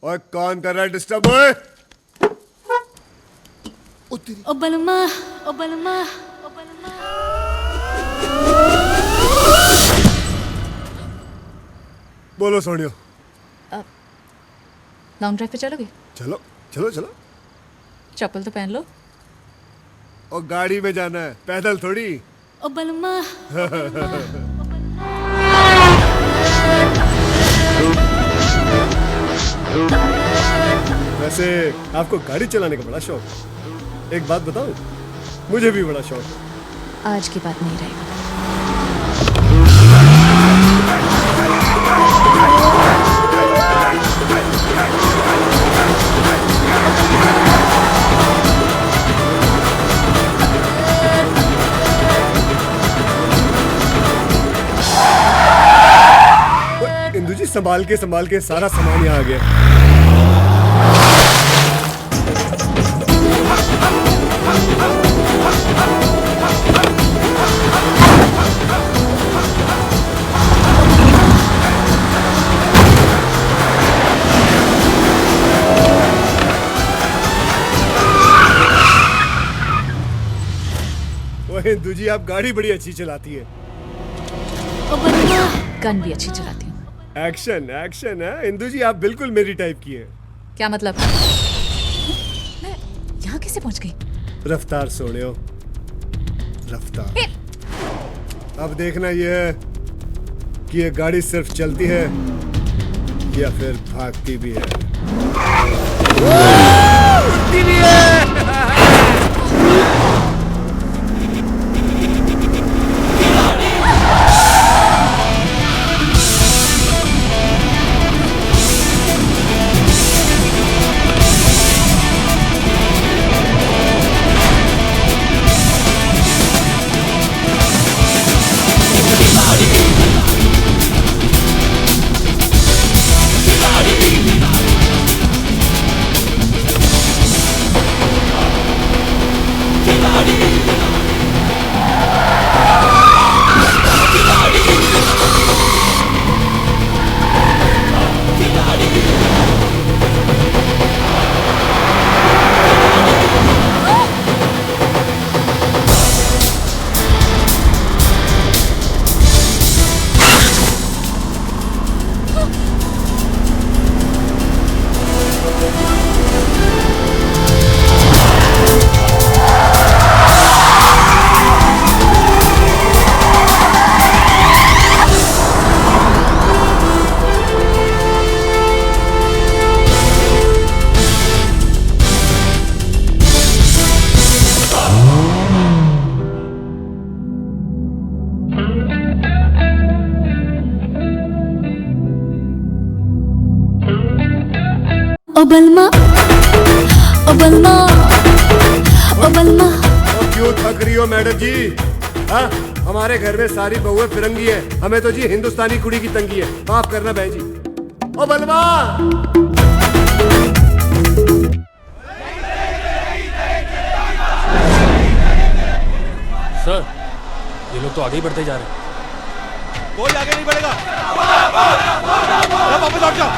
और कौन कर रहा है डिस्टर्ब? ओ बलमा, ओ बलमा, ओ बलमा। बोलो सोनियो। लॉन्ग ड्राइव पे चलोगे? चलो चलो चलो। चप्पल तो पहन लो। और गाड़ी में जाना है, पैदल थोड़ी। ओ बलमा। वैसे आपको गाड़ी चलाने का बड़ा शौक है। एक बात बताओ, मुझे भी बड़ा शौक है। आज की बात नहीं रहेगा। इंदु जी, संभाल के सारा सामान यहाँ आ गया। हिंदू जी आप गाड़ी बड़ी अच्छी चलाती है। गन भी अच्छी चलाती हूँ। एक्शन एक्शन है हिंदू जी, आप बिल्कुल मेरी टाइप की है। क्या मतलब? मैं यहाँ कैसे पहुँच गई? रफ्तार सोनियो, रफ्तार। अब देखना यह है कि ये गाड़ी सिर्फ चलती है या फिर भागती भी है। उड़ती भी है। बलमा ओ बलमा ओ बलमा। क्यों थक रही हो मैडम जी? हाँ, हमारे घर में सारी बहुएं फिरंगी है, हमें तो जी हिंदुस्तानी कुड़ी की तंगी है। माफ करना बहन जी। ओ बलमा सर, ये लोग तो आगे ही बढ़ते जा रहे हैं। कोई आगे नहीं बढ़ेगा। वापस लौट जाओ।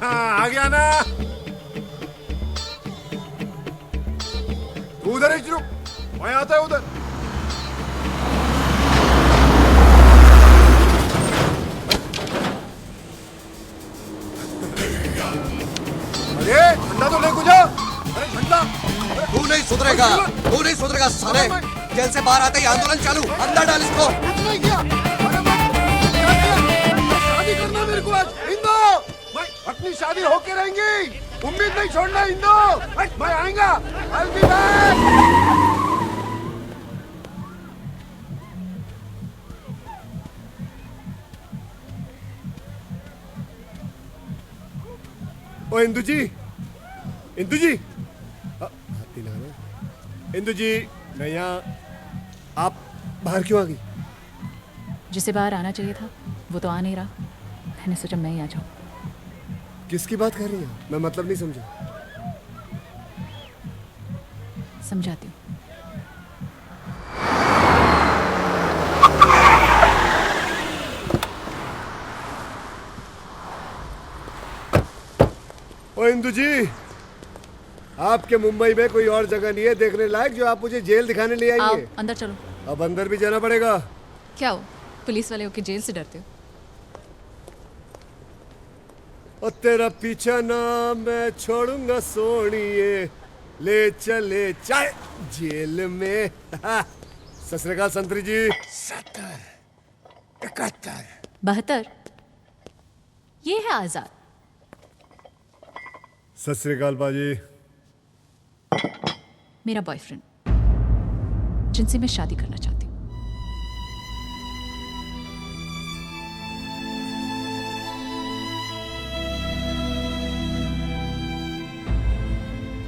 आ गया ना? तू उधर ही रुक, मैं आता है उधर। अरे ठंडा तो ले गुजा। अरे ठंडा। तू नहीं सुधरेगा, तू नहीं सुधरेगा साले। जेल से बाहर आते ही आंदोलन चालू, अंदर डाल इसको। नहीं किया। शादी करना मेरे को आज। हिंदू अपनी शादी होके रहेंगी, उम्मीद नहीं छोड़ना हिंदू। मैं आएगा। I'll be back. ओ इंदू जी, इंदू जी, हाथी लगाना। इंदू जी, मैं यहाँ, आप बाहर क्यों आ गई? जिसे बाहर आना चाहिए था वो तो आ नहीं रहा, मैंने सोचा मैं ही आ जाऊं। किसकी बात कर रही हैं? मैं मतलब नहीं समझा। समझाती हूँ। ओ इंदू जी, आपके मुंबई में कोई और जगह नहीं है देखने लायक जो आप मुझे जेल दिखाने ले आई आओ, है? अंदर चलो। अब अंदर भी जाना पड़ेगा। क्या हो, पुलिस वाले होके जेल से डरते हो? और तेरा पीछा ना मैं छोड़ूंगा सोनिए, ले चले चाहे जेल में। सत श्री अकाल संतरी जी। 70, 71, 72। ये है आजाद। सत श्री अकाल बाजी। मेरा बॉयफ्रेंड, जिनसे मैं शादी करना चाहती हूँ।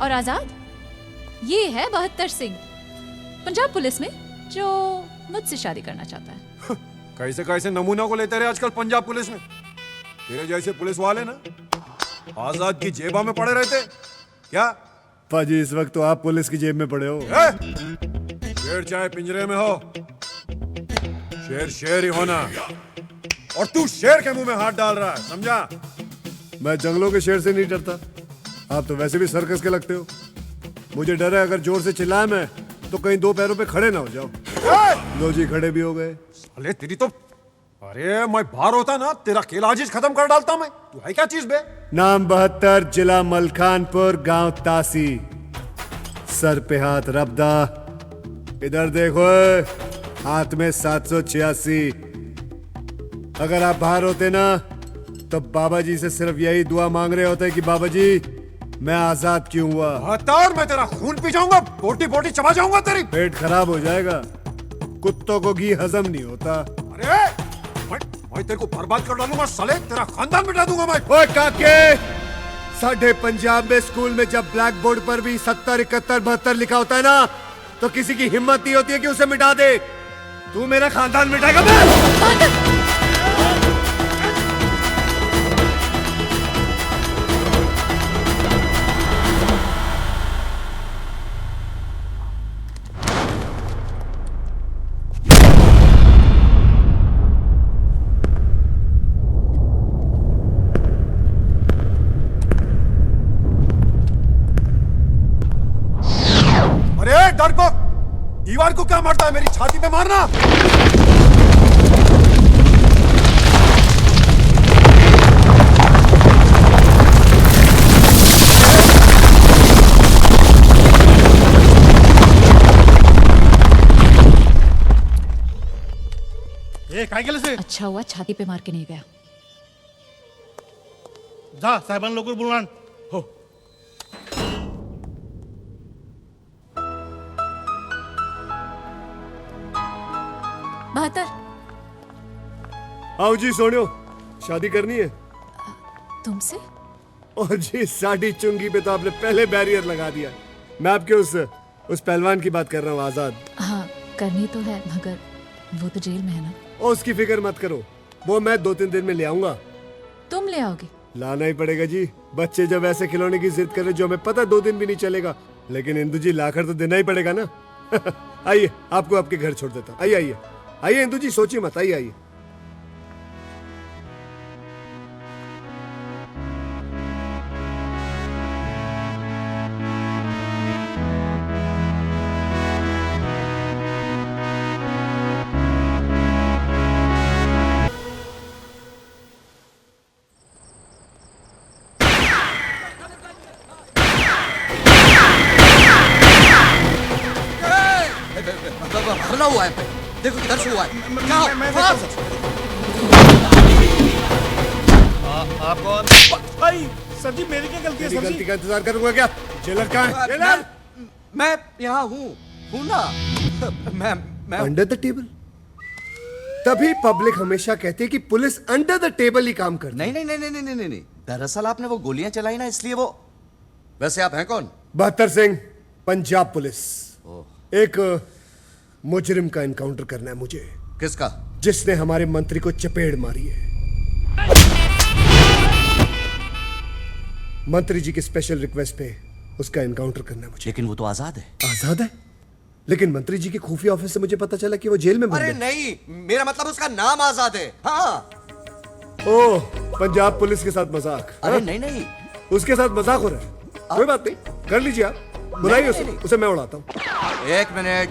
और आजाद, ये है 72 सिंह, पंजाब पुलिस में, जो मुझसे शादी करना चाहता है। कैसे कैसे नमूनों को लेते रहे आजकल पंजाब पुलिस में। तेरे जैसे पुलिस वाले ना आजाद की जेबा में पड़े रहते क्या? पाजी इस वक्त तो आप पुलिस की जेब में पड़े हो। शेर चाहे पिंजरे में हो, शेर शेर ही होना। और तू शेर के मुंह में हाथ डाल रहा है, समझा? मैं जंगलों के शेर से नहीं डरता। आप तो वैसे भी सर्कस के लगते हो। मुझे डर है अगर जोर से चिल्लाया मैं तो कहीं दो पैरों पे खड़े ना हो जाओ। लो जी, खड़े भी हो गए। अरे तेरी तो, अरे मैं बाहर होता ना तेरा खेल आज खत्म कर डालता मैं। तू है क्या चीज बे? नाम 72, जिला मलखानपुर, गांव तासी, सर पे हाथ रबदा। इधर देखो, हाथ में 786। अगर आप बाहर होते ना तो बाबा जी से सिर्फ यही दुआ मांग रहे होते कि बाबा जी मैं आजाद क्यों हुआ। हतार, मैं तेरा खून पी जाऊंगा, बोटी बोटी चबा जाऊंगा तेरी। पेट खराब हो जाएगा, कुत्तों को घी हजम नहीं होता। अरे मैं तेरे को बर्बाद कर डालूंगा साले, तेरा खानदान मिटा दूंगा मैं। ओए काके, साढ़े पंजाब में स्कूल में जब ब्लैक बोर्ड पर भी 70, 71, 72 लिखा होता है ना तो किसी की हिम्मत नहीं होती है कि उसे मिटा दे। तू मेरा खानदान मिटाएगा? मैं दीवार को क्या मारता है? मेरी छाती पे मारना। से अच्छा हुआ छाती पे मार के नहीं गया। जा साहेबान लोग बोलना हो। बहत्तर। आओ जी सोनियो, शादी करनी है तुमसे? और जी साड़ी चुंगी पे तो आपने पहले बैरियर लगा दिया। मैं आपके उस पहलवान की बात कर रहा हूँ, आजाद। हाँ करनी तो है, मगर वो तो जेल में है ना। और उसकी फिक्र मत करो, वो मैं 2-3 दिन में ले आऊंगा। तुम ले आओगे? लाना ही पड़ेगा जी। बच्चे जब ऐसे खिलौने की जिद करे जो हमें पता 2 दिन भी नहीं चलेगा, लेकिन इंदु जी लाकर तो देना ही पड़ेगा ना। आइए, आपको आपके घर छोड़ देता हूँ। आइए आइए आइए इंदु जी, सोचिए मत, आइए आइए। हमला हुआ है, देखो किधर से हुआ है। आप कौन? भाई सर जी, मेरी क्या गलती है? सर गलती का इंतजार करूंगा क्या? जेलर कहाँ है? जेलर? मैं यहाँ हूँ ना। मैं अंडर द टेबल? तभी पब्लिक हमेशा कहती है कि पुलिस अंडर द टेबल ही काम करती है। नहीं। दरअसल आपने वो गोलियां चलाई ना, इसलिए वो। वैसे आप हैं कौन? बहत्तर सिंह, पंजाब पुलिस। एक मुजरिम का एनकाउंटर करना है मुझे। किसका? जिसने हमारे मंत्री को चपेड़ मारी है। मंत्री जी की स्पेशल रिक्वेस्ट पे उसका एनकाउंटर करना है मुझे। लेकिन वो तो आजाद है। आजाद है? लेकिन मंत्री जी के खुफिया ऑफिस से मुझे पता चला कि वो जेल में बंद है। अरे नहीं, मेरा मतलब उसका नाम आजाद है। हाँ। ओह, पंजाब पुलिस के साथ मजाक? अरे नहीं, उसके साथ मजाक हो रहा है। कोई बात नहीं, कर लीजिए आप, बुलाइए उसे मैं उड़ाता हूँ। 1 मिनट।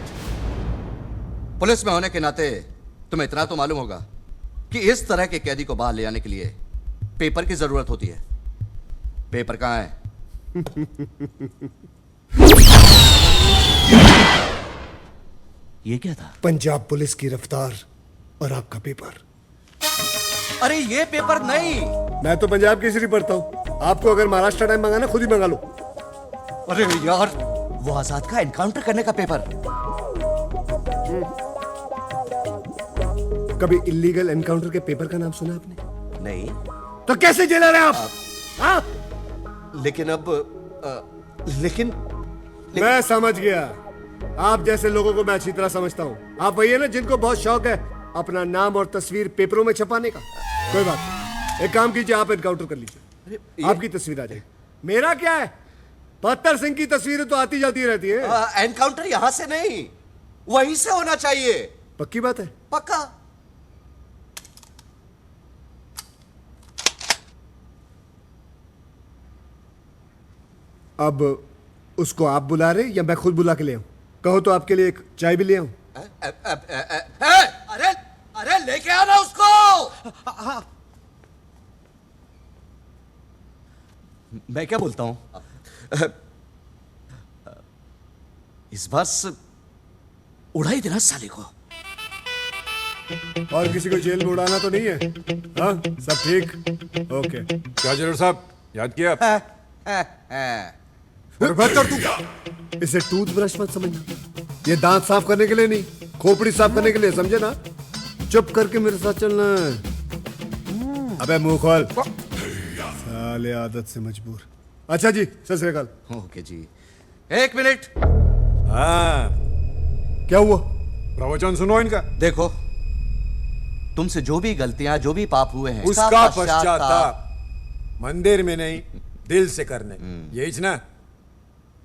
पुलिस में होने के नाते तुम्हें इतना तो मालूम होगा कि इस तरह के कैदी को बाहर ले आने के लिए पेपर की जरूरत होती है। पेपर कहाँ है? ये क्या था? पंजाब पुलिस की रफ्तार और आपका पेपर। अरे ये पेपर नहीं। मैं तो पंजाब केसरी पढ़ता हूँ। आपको अगर महाराष्ट्र टाइम मंगाना खुद ही मंगा लो। अरे यार, वो आजाद का एनकाउंटर करने का पेपर। कभी इलीगल एनकाउंटर के पेपर का नाम सुना आपने? नहीं। तो कैसे जेलर हैं आप? हाँ? लेकिन अब लेकिन मैं समझ गया। आप जैसे लोगों को मैं अच्छी तरह समझता हूँ। आप वही है ना जिनको बहुत शौक है अपना नाम और तस्वीर पेपरों में छपाने का। कोई बात नहीं, एक काम कीजिए, आप एनकाउंटर कर लीजिए, आपकी तस्वीर आ जाएगी। मेरा क्या है, बहत्तर सिंह की तस्वीरें तो आती जाती रहती है। एनकाउंटर यहां से नहीं, वहीं से होना चाहिए। पक्की बात है? पक्का। अब उसको आप बुला रहे या मैं खुद बुला के ले आऊं? कहो तो आपके लिए एक चाय भी ले आऊं। अरे अरे लेके आना उसको। मैं क्या बोलता हूं, इस बार उड़ा ही देना साले को। और किसी को जेल में उड़ाना तो नहीं है? हाँ, सब ठीक? ओके। क्या जरूर साहब, याद किया? तू इसे टूथब्रश मत समझना, ये दांत साफ करने के लिए नहीं, खोपड़ी साफ करने के लिए, समझे ना? चुप करके मेरे साथ चलना है। अबे मुंह खोल, साले आदत से मजबूर। अच्छा जी, सत श्री अकाल। ओके जी, एक मिनट। हाँ, क्या हुआ? प्रवचन सुनो इनका। देखो, तुमसे जो भी गलतियां, जो भी पाप हुए हैं, उसका पश्चाताप मंदिर में नहीं, दिल से करने, यही ना?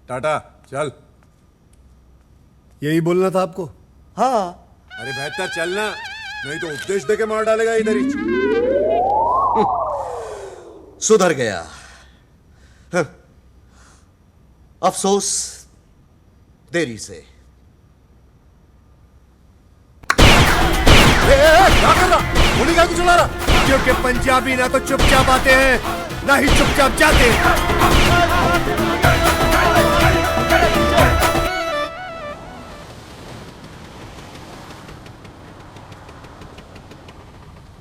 टाटा, चल। यही बोलना था आपको? हाँ। अरे बेहतर चलना, नहीं तो उपदेश देके मार डालेगा इधर ही। सुधर गया। अफसोस देरी से। क्या कर रहा? गोली क्या चला रहा? क्योंकि पंजाबी ना तो चुपचाप आते हैं, ना ही चुपचाप जाते हैं।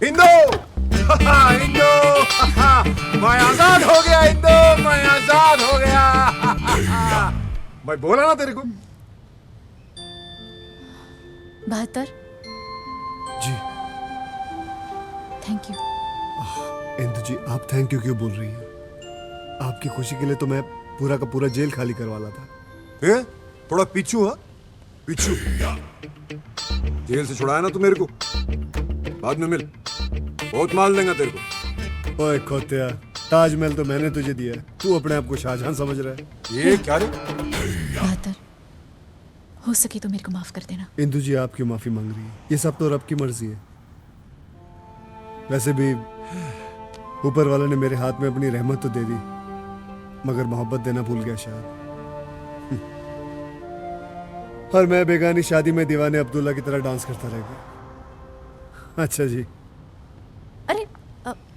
हिंदू हिंदू मैं आजाद हो गया, हिंदू मैं आजाद हो गया। मैं बोला ना तेरे को। 72 जी। Thank you. इंदु जी, आप थैंक यू क्यों बोल रही हैं? आपकी खुशी के लिए तो मैं पूरा का पूरा जेल खाली करवाला था। थोड़ा पीछू, हाँ पीछू। जेल से छुड़ाया ना तू मेरे को, बाद में मिल, बहुत माल देगा तेरे को। ओए खोतिया, ताजमहल तो मैंने तुझे दिया है, तू अपने आप को शाहजहां समझ रहा है। ये क्या रे? 72 हो सके तो मेरे को माफ कर देना। इंदु जी, आप क्यों माफी मांग रही है? ये सब तो रब की मर्जी है। वैसे भी ऊपर वाले ने मेरे हाथ में अपनी रहमत तो दे दी, मगर मोहब्बत देना भूल गया शायद। और मैं बेगानी शादी में दीवाने अब्दुल्ला की तरह डांस करता रह गया। अच्छा जी। अरे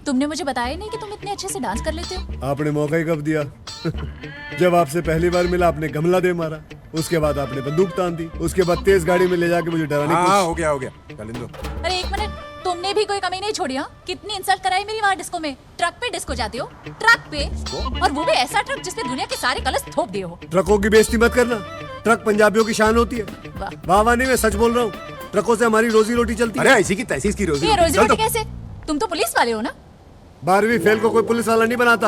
तुमने मुझे बताया ही नहीं कि तुम इतने अच्छे से डांस कर लेते हो। आपने मौका ही कब दिया? जब आपसे पहली बार मिला आपने गमला दे मारा, उसके बाद आपने बंदूक तान दी, उसके बाद तेज गाड़ी में ले जाके मुझे डराने की कोशिश। हो गया चल इंदु। अरे एक मिनट, तुमने भी कोई कमी नहीं छोड़ी? हाँ, कितनी इंसल्ट कराई मेरी वहाँ डिस्को में। ट्रक पे डिस्को जाते हो, ट्रक पे, और वो भी ऐसा ट्रक जिसने दुनिया के सारे कलश थोप दिए हो। ट्रकों की बेइज्जती मत करना, ट्रक पंजाबियों की शान होती है। वाह वाह नहीं, मैं सच बोल रहा हूँ, ट्रकों से हमारी रोजी रोटी चलती है। अरे ऐसी की तैसी की रोजी रोटी कैसे? तुम तो पुलिस वाले हो ना? 12वीं फेल को कोई पुलिस वाला नहीं बनाता,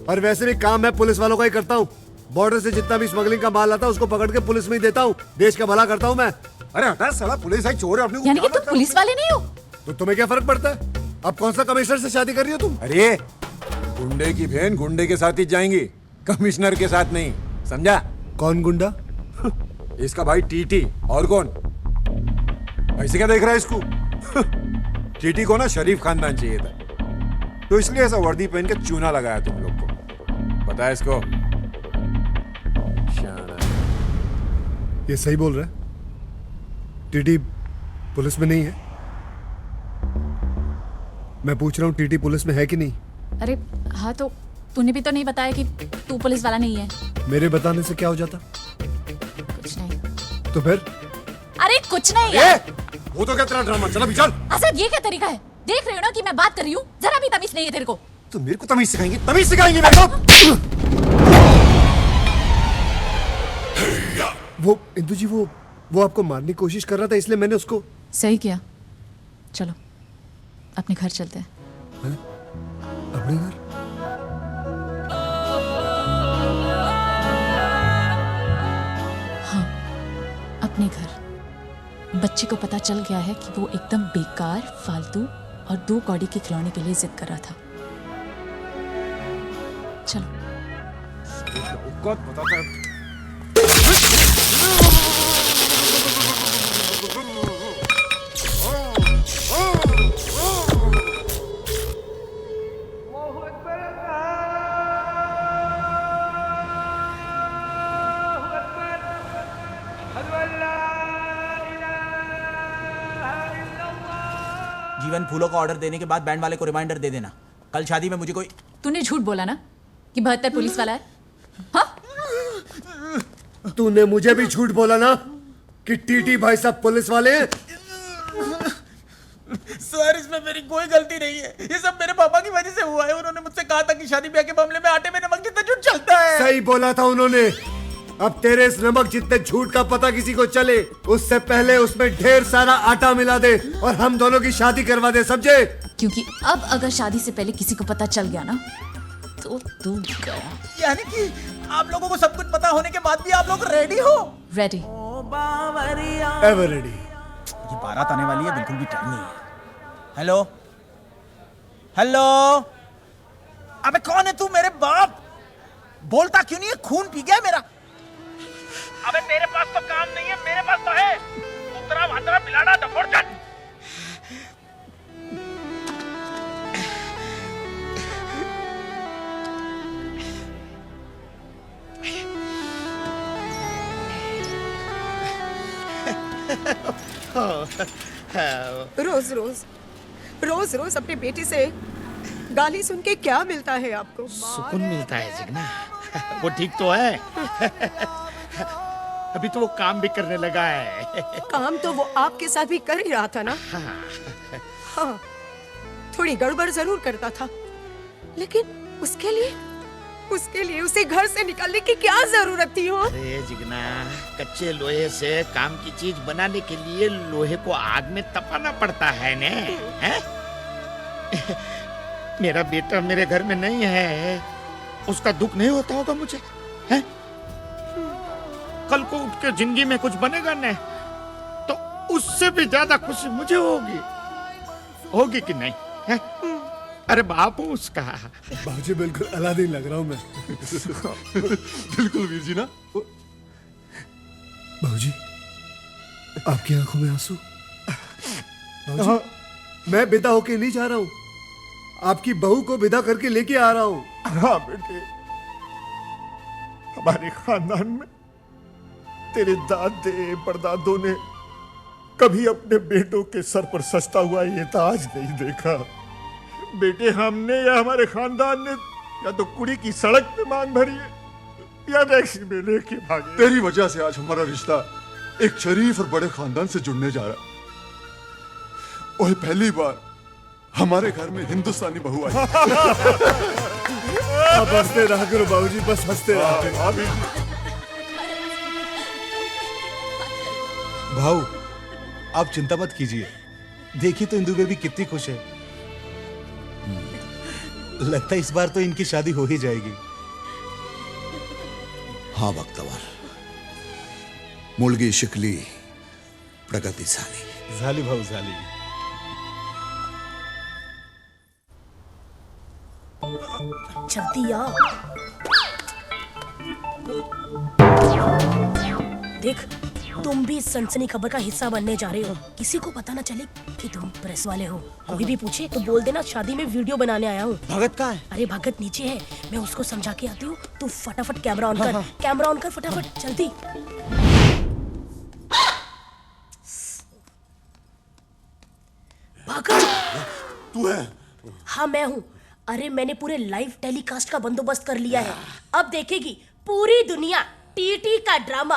और वैसे भी काम मैं पुलिस वालों का ही करता हूँ। बॉर्डर से जितना भी स्मगलिंग का माल आता है उसको पकड़ के पुलिस में ही देता हूँ, देश का भला करता हूँ मैं। अरे हटा साला, पुलिस है, चोर है अपने। यानी कि तुम पुलिस वाले नहीं हो? तो तुम्हें क्या फर्क पड़ता है? अब कौन सा कमिश्नर से शादी कर रही हो तुम? अरे गुंडे की बहन गुंडे के साथ ही जाएंगी, कमिश्नर के साथ नहीं, समझा? कौन गुंडा? इसका भाई टीटी। और कौन? ऐसे क्या देख रहा है इसको? टीटी को ना शरीफ खानदान चाहिए था, तो इसलिए ऐसा वर्दी पहन के चूना लगाया तुम लोग को। पता है इसको? ये सही बोल रहा है, टीटी पुलिस में नहीं है। मैं पूछ रहा हूँ टीटी पुलिस में है कि नहीं? अरे हाँ, तो तूने भी तो नहीं बताया कि तू पुलिस वाला नहीं है। मेरे बताने से क्या हो जाता? कुछ नहीं। तो फिर? अरे कुछ नहीं यार। वो तो क्या तेरा ड्रामा, चला भी चल। असद, ये क्या तरीका है? देख रहे हो ना कि मैं बात कर रही हूँ, जरा भी तमीज नहीं है तेरे को। तो मेरे को तमीज सिखाएंगी? तमीज सिखाएंगी मेरे को? वो इंदु जी, वो आपको मारने की कोशिश कर रहा था, इसलिए मैंने उसको। सही किया। चलो अपने घर चलते हैं। अपने घर? हाँ, अपने घर। बच्चे को पता चल गया है कि वो एकदम बेकार, फालतू, और 2 कौड़ी के खिलौने के लिए जिद कर रहा था। चलो। जीवन, फूलों का ऑर्डर देने के बाद बैंड वाले को रिमाइंडर दे देना, कल शादी में मुझे कोई। तूने झूठ बोला ना कि 72 पुलिस वाला है? हाँ? तूने मुझे भी झूठ बोला ना कि टीटी भाई साहब पुलिस वाले हैं? सर, इसमें मेरी कोई गलती नहीं है, ये सब मेरे पापा की वजह से हुआ है। उन्होंने मुझसे कहा था कि शादी ब्याह के मामले में आटे में नमक जितना झूठ चलता है। सही बोला था उन्होंने। अब तेरे इस नमक जितने झूठ का पता किसी को चले, उससे पहले उसमें ढेर सारा आटा मिला दे और हम दोनों की शादी करवा दे, समझे? क्योंकि अब अगर शादी से पहले किसी को पता चल गया ना तो तू गया। यानी कि आप लोगों को सब कुछ पता होने के बाद भी आप लोग रेडी हो? रेडी। Ever ready. ये बारात आने वाली है, बिल्कुल भी टाइम नहीं है। हेलो हेलो, अबे कौन है तू? मेरे बाप बोलता क्यों नहीं है? खून पी गया मेरा। अबे तेरे पास तो काम नहीं है, मेरे पास तो है। उतरा भाद्रा पिलाड़ा डफोड़चट। रोज रोज रोज रोज अपने बेटे से गाली सुन के क्या मिलता है आपको? सुकून मिलता है जिगना। वो ठीक तो है। अभी तो वो काम भी करने लगा है। काम तो वो आपके साथ भी कर ही रहा था ना। हाँ, थोड़ी गड़बड़ जरूर करता था, लेकिन उसके लिए उसे घर से निकालने की क्या जरूरत थी? हो अरे जिगना, कच्चे लोहे से काम की चीज बनाने के लिए लोहे को आग में तपाना पड़ता है ने? हैं? मेरा बेटा मेरे घर में नहीं है, उसका दुख नहीं होता होगा मुझे? हैं? कल को उठ के जिंदगी में कुछ बनेगा न, तो उससे भी ज्यादा खुशी मुझे होगी कि नहीं? हैं? अरे बाप हूँ उसका। बाबूजी बिल्कुल अलादीन लग रहा हूँ मैं। बिल्कुल वीर जी ना। बाबूजी, आपकी आंखों में आंसू? बाबूजी, मैं विदा होके नहीं जा रहा हूँ, आपकी बहू को विदा करके लेके आ रहा हूँ। हाँ बेटे, हमारे खानदान में तेरे दादे परदादों ने कभी अपने बेटों के सर पर सजता हुआ ये ताज नहीं देखा। बेटे, हमने या हमारे खानदान ने या तो कुड़ी की सड़क पे मांग भरी है या टैक्सी में लेके भागे। तेरी वजह से आज हमारा रिश्ता एक शरीफ और बड़े खानदान से जुड़ने जा रहा है। और पहली बार हमारे घर में हिंदुस्तानी बहू आई। अब हंसते रहा करो बाबूजी, बस हंसते रहा करो। भाऊ, आप चिंता मत कीजिए, देखिए तो इंदु बेबी कितनी खुश है। लगता है इस बार तो इनकी शादी हो ही जाएगी। हाँ बख्तवर, मुलगी शिकली प्रगतिशाली। झाली भाऊ झाली। जल्दी आ। देख, तुम भी इस सनसनी खबर का हिस्सा बनने जा रहे हो। किसी को पता ना चले कि तुम प्रेस वाले हो। कोई भी पूछे तो बोल देना शादी में वीडियो बनाने आया हूँ। भगत कहाँ है? अरे भगत नीचे है, मैं उसको समझा के आती हूँ। तू फटाफट कैमरा ऑन कर। कैमरा ऑन कर फटाफट, जल्दी। भगत, तू है? हाँ मैं हूँ। अरे मैंने पूरे लाइव टेलीकास्ट का बंदोबस्त कर लिया है। अब देखेगी पूरी दुनिया टीटी का ड्रामा।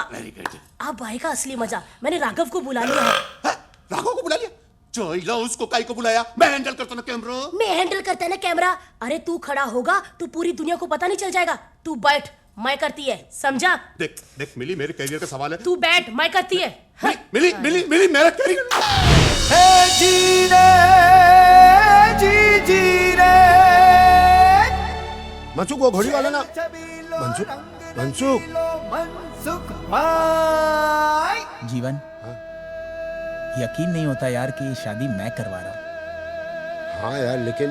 अब आएगा असली मजा। मैंने राघव को बुला लिया है। राघव को बुला लिया? चोइला, उसको काई को बुलाया? मैं हैंडल करता ना कैमरा। मैं हैंडल करता है ना कैमरा। अरे तू खड़ा होगा तो पूरी दुनिया को पता नहीं चल जाएगा। तू बैठ, मैं करती है, समझा? देख देख मिली, मेरे करियर का सवाल है। तू बैठ, मैं करती है। मिली मिली मिली, मेरा करियर। जी रे मनसुख, वो घोड़ी वाला ना? मनसुख जीवन, यकीन नहीं होता यार कि ये शादी मैं करवा रहा हूं। हाँ यार, लेकिन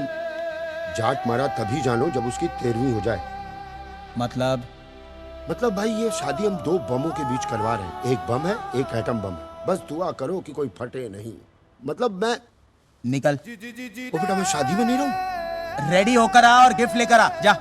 जाट मारा तभी जानो जब उसकी 13वीं हो जाए। मतलब भाई ये शादी हम 2 बमों के बीच करवा रहे हैं। एक बम है, एक एटम बम है। बस दुआ करो कि कोई फटे नहीं। मतलब मैं निकल। ओ बेटा, मैं शादी में नहीं रहूं। रेडी होकर आ और गिफ्ट लेकर आ जा।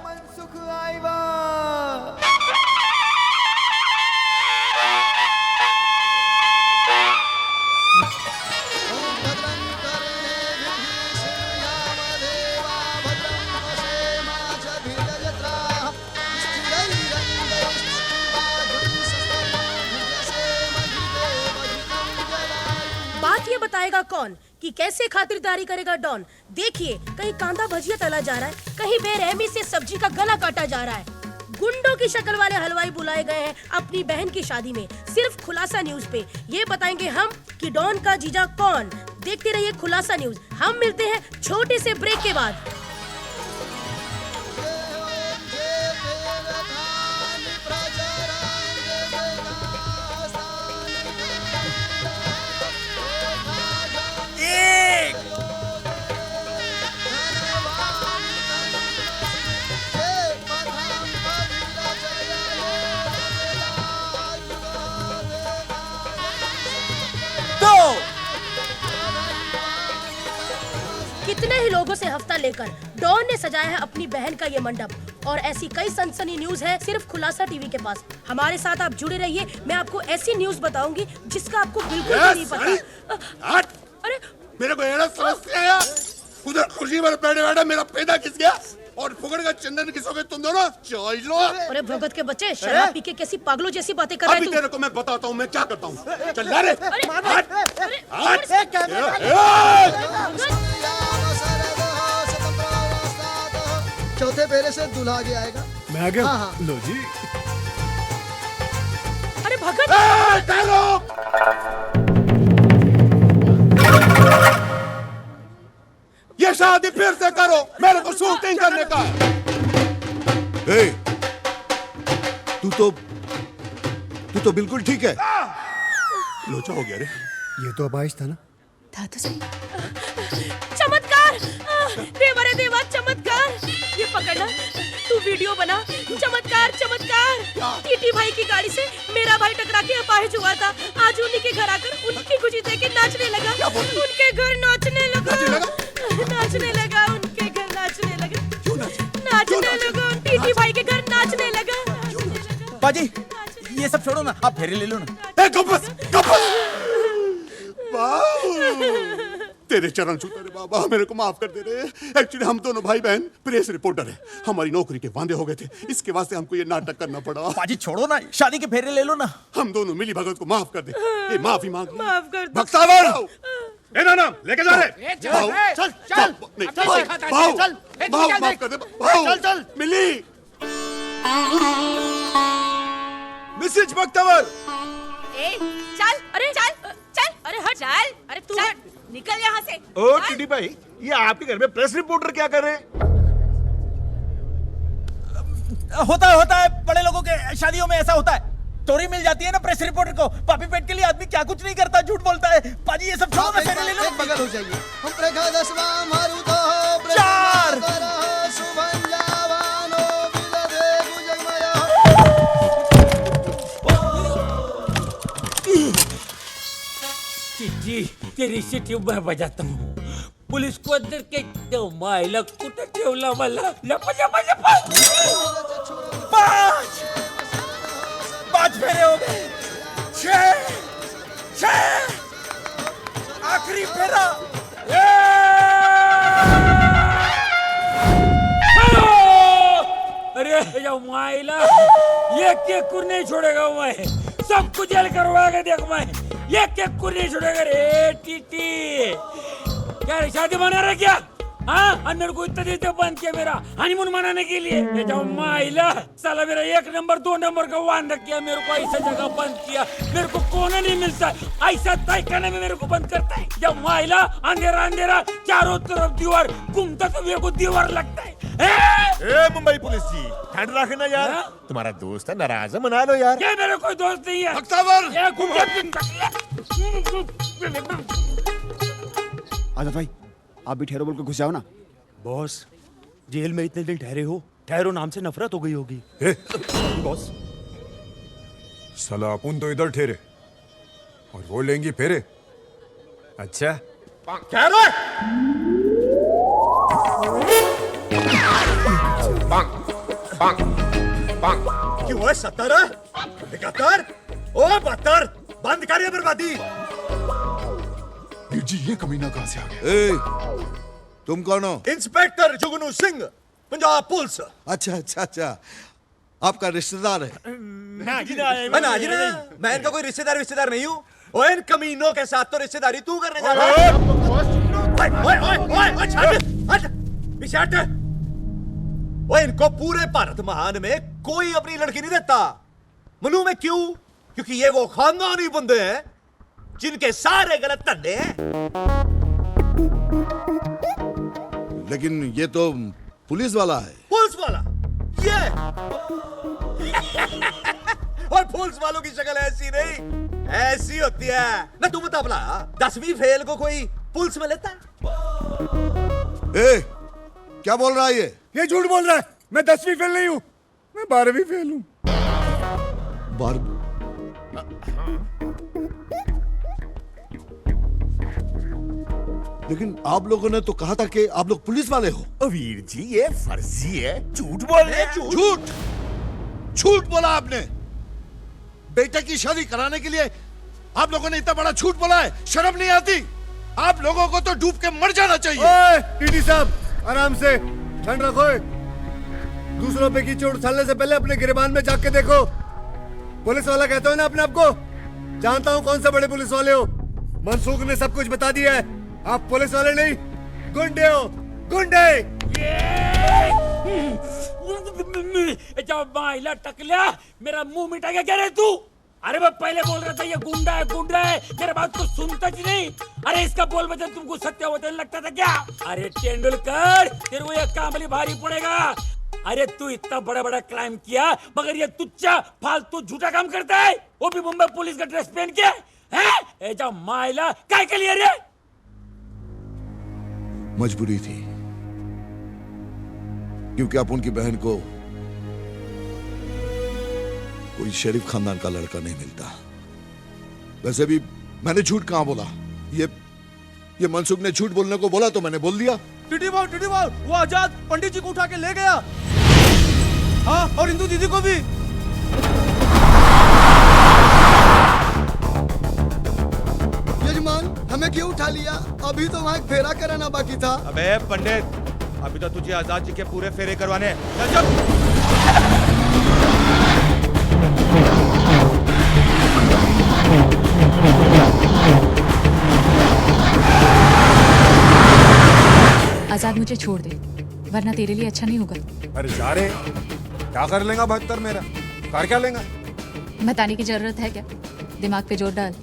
बात ये बताएगा कौन कि कैसे खातिरदारी करेगा डॉन। देखिए, कहीं कांदा भजिया तला जा रहा है, कहीं बेरहमी से सब्जी का गला काटा जा रहा है। गुंडों की शक्ल वाले हलवाई बुलाए गए हैं अपनी बहन की शादी में। सिर्फ खुलासा न्यूज पे ये बताएंगे हम कि डॉन का जीजा कौन। देखते रहिए खुलासा न्यूज। हम मिलते हैं छोटे से ब्रेक के बाद। कितने ही लोगों से हफ्ता लेकर डॉन ने सजाया है अपनी बहन का ये मंडप। और ऐसी कई सनसनी न्यूज है सिर्फ खुलासा टीवी के पास। हमारे साथ आप जुड़े रहिए। मैं आपको ऐसी न्यूज बताऊंगी जिसका आपको बिल्कुल भी नहीं पता। अरे मेरे को एड़ा समझते हैं यार। उधर खुशी पर बैठे बैठे मेरा पैदा किस गया और फुकड़ का चंदन किसोगे तुम दोनों। चलो। अरे भगत के बच्चे, शराब पी के कैसी पागलों जैसी बातें कर रहे अभी तू। तेरे को मैं बताता हूँ मैं क्या करता हूँ। चल जा रे। चौथे फेरे से दूल्हा आगे आएगा। मैं आ गया। हाँ। लो जी। अरे भगत। ये शादी फिर से करो, मेरे को शूटिंग करने का है। ए, तू तो बिल्कुल ठीक है। लोचा हो गया रे। ये तो अबाइश था ना। था तो सही। चमत्कार! देवा रे देवा, चमत्कार! ये पकड़ना, तू वीडियो बना। चमत्कार चमत्कार! टीटी भाई की गाड़ी से मेरा भाई टकरा के अपाहिज हुआ था। आज उन्हीं के घर आकर उनकी खुशी देख के नाचने लगा। उनके घर नाचने लगा। नाचने लगा उनके घर नाचने लगा। नाचने लगा टीटी भाई के घर नाचने लगा। बाजी, ये सब छोड़ो ना, आप फेरे ले लो ना। तेरे चरण छूते रे बाबा, मेरे को माफ कर दे रे। एक्चुअली हम दोनों भाई बहन प्रेस रिपोर्टर हैं। हमारी नौकरी के वादे हो गए थे, इसके वास्ते हमको ये नाटक करना पड़ा। बाजी छोड़ो ना, शादी के फेरे ले लो ना। हम दोनों मिली भगत को माफ कर दे। ये माफी मांग। माफ कर दो। भक्तावर ना लेके जा रे। चल चल चल माफ कर दे। चल चल मिली मिसेज भक्तावर। ए, चल, अरे चल, चल, अरे हट, चल, अरे तू हट, निकल यहाँ से। ओ टीटी भाई, ये आपके घर में प्रेस रिपोर्टर क्या कर रहे हैं? होता है बड़े लोगों के शादियों में ऐसा होता है। चोरी मिल जाती है ना प्रेस रिपोर्टर को। पापी पेट के लिए आदमी क्या कुछ नहीं करता, झूठ बोलता है। पाजी ये सब छोड़ो ना, फेरे ले लो। बगल हो जाइए। हम प्रगादस्वा मारुतो चार। चिट्ठी तेरी सिटी मैं बजाता हूँ। पुलिस को अंदर के दो मायला कुठे ठेवला मला। लपा लपा लपा। पांच फेरे हो गए। छह आखिरी फेरा। अरे या मायला, ये केकुर नहीं छोड़ेगा मैं। सब कुछ जेल करवाएगा देख मैं। ये केकुर नहीं छोड़ेगा रे टीटी। क्या रे, शादी मना रहा क्या? हाँ, अन्नर को इतना देते बंद किया मेरा हनीमून मनाने के लिए। ये जाओ माइला, साला मेरा 1 नंबर 2 नंबर का वादा किया, मेरे को ऐसा जगह बंद किया। मेरे को कोना नहीं मिलता, ऐसा तयखाने में मेरे को बंद करता है। जब माइला अंधेरा अंधेरा, चारों तरफ दीवार, घूमता तो मेरे को दीवार लगता है। ए मुंबई पुलिस जी, ठंड रखना यार। तुम्हारा दोस्त है, नाराज है, मना लो यार। ये मेरा कोई दोस्त नहीं है। आजाद भाई, आप भी ठहरो बोल के घुस जाओ ना। बॉस जेल में इतने दिन ठहरे हो, ठहरो नाम से नफरत हो गई होगी। बॉस साला अपन तो इधर ठहरे और वो लेंगी फेरे। अच्छा ठहरो। क्यों है 70 71 ओ 72 बंद करिए बर्बादी। जी ये कमीना कहां से आ गया? तुम कौन हो? इंस्पेक्टर जुगनू सिंह, पंजाब पुलिस। अच्छा अच्छा अच्छा, आपका रिश्तेदार है? मैं इनका कोई रिश्तेदार नहीं हूँ। ओए इन कमीनों के साथ तो रिश्तेदारी तू करने जा रहा है। ओए इनको पूरे भारत महान में कोई अपनी लड़की नहीं देता। मालूम है क्यों? क्योंकि ये वो खानदानी बंदे हैं जिनके सारे गलत धंधे हैं। लेकिन ये तो पुलिस वाला है। पुलिस वाला ये और पुलिस वालों की शक्ल ऐसी नहीं, ऐसी होती है ना। तू बता भला 10वीं फेल को कोई पुलिस में लेता है? क्या बोल रहा है ये झूठ बोल रहा है। मैं 10वीं फेल नहीं हूं, मैं 12वीं फेल हूं। 12? लेकिन आप लोगों ने तो कहा था कि आप लोग पुलिस वाले हो। वीर जी ये फर्जी है, झूठ बोल रहे हैं। झूठ बोला आपने। बेटे की शादी कराने के लिए आप लोगों ने इतना बड़ा झूठ बोला है, शर्म नहीं आती? आप लोगों को तो डूब के मर जाना चाहिए। ओए टीटी साहब आराम से, ठंड रखो। दूसरों पे की चोट उछालने से पहले अपने गिरबान में जाके देखो। पुलिस वाला कहते हो ना अपने आप को? जानता हूँ कौन से बड़े पुलिस वाले हो। मनसूख ने सब कुछ बता दिया है। आप पुलिस वाले नहीं, गुंडे हो, गुंडे। जब माइला टकला मेरा मुंह मिटा के कह रहे तू? अरे मैं पहले बोल रहा था ये गुंडा है गुंडा है, मेरे बात तो सुनता ही नहीं। अरे इसका बोल बचन तुमको सत्य होते लगता था क्या? अरे तेंदुलकर तेरे को ये कामली भारी पड़ेगा। अरे तू इतना बड़ा बड़ा क्राइम किया मगर ये तुच्चा फालतू झूठा काम करता है, वो भी मुंबई पुलिस का ड्रेस पहन के हैं? ए जा माइला काय के लिए रे? मजबूरी थी, क्योंकि आप उनकी बहन को कोई शरीफ खानदान का लड़का नहीं मिलता। वैसे भी मैंने झूठ कहां बोला? ये मनसुख ने झूठ बोलने को बोला तो मैंने बोल दिया। टीटी बाबू वो आजाद पंडित जी को उठा के ले गया। हाँ और इंदू दीदी को भी। यजमान हमें क्यों उठा लिया? अभी तो वहाँ एक फेरा कराना बाकी था। अबे पंडित अभी तो तुझे आजाद जी के पूरे फेरे करवाने। चल आजाद मुझे छोड़ दे वरना तेरे लिए अच्छा नहीं होगा। अरे जा रहे क्या कर लेगा 72 मेरा? कर क्या लेगा? बताने की जरूरत है क्या? दिमाग पे जोर डाल,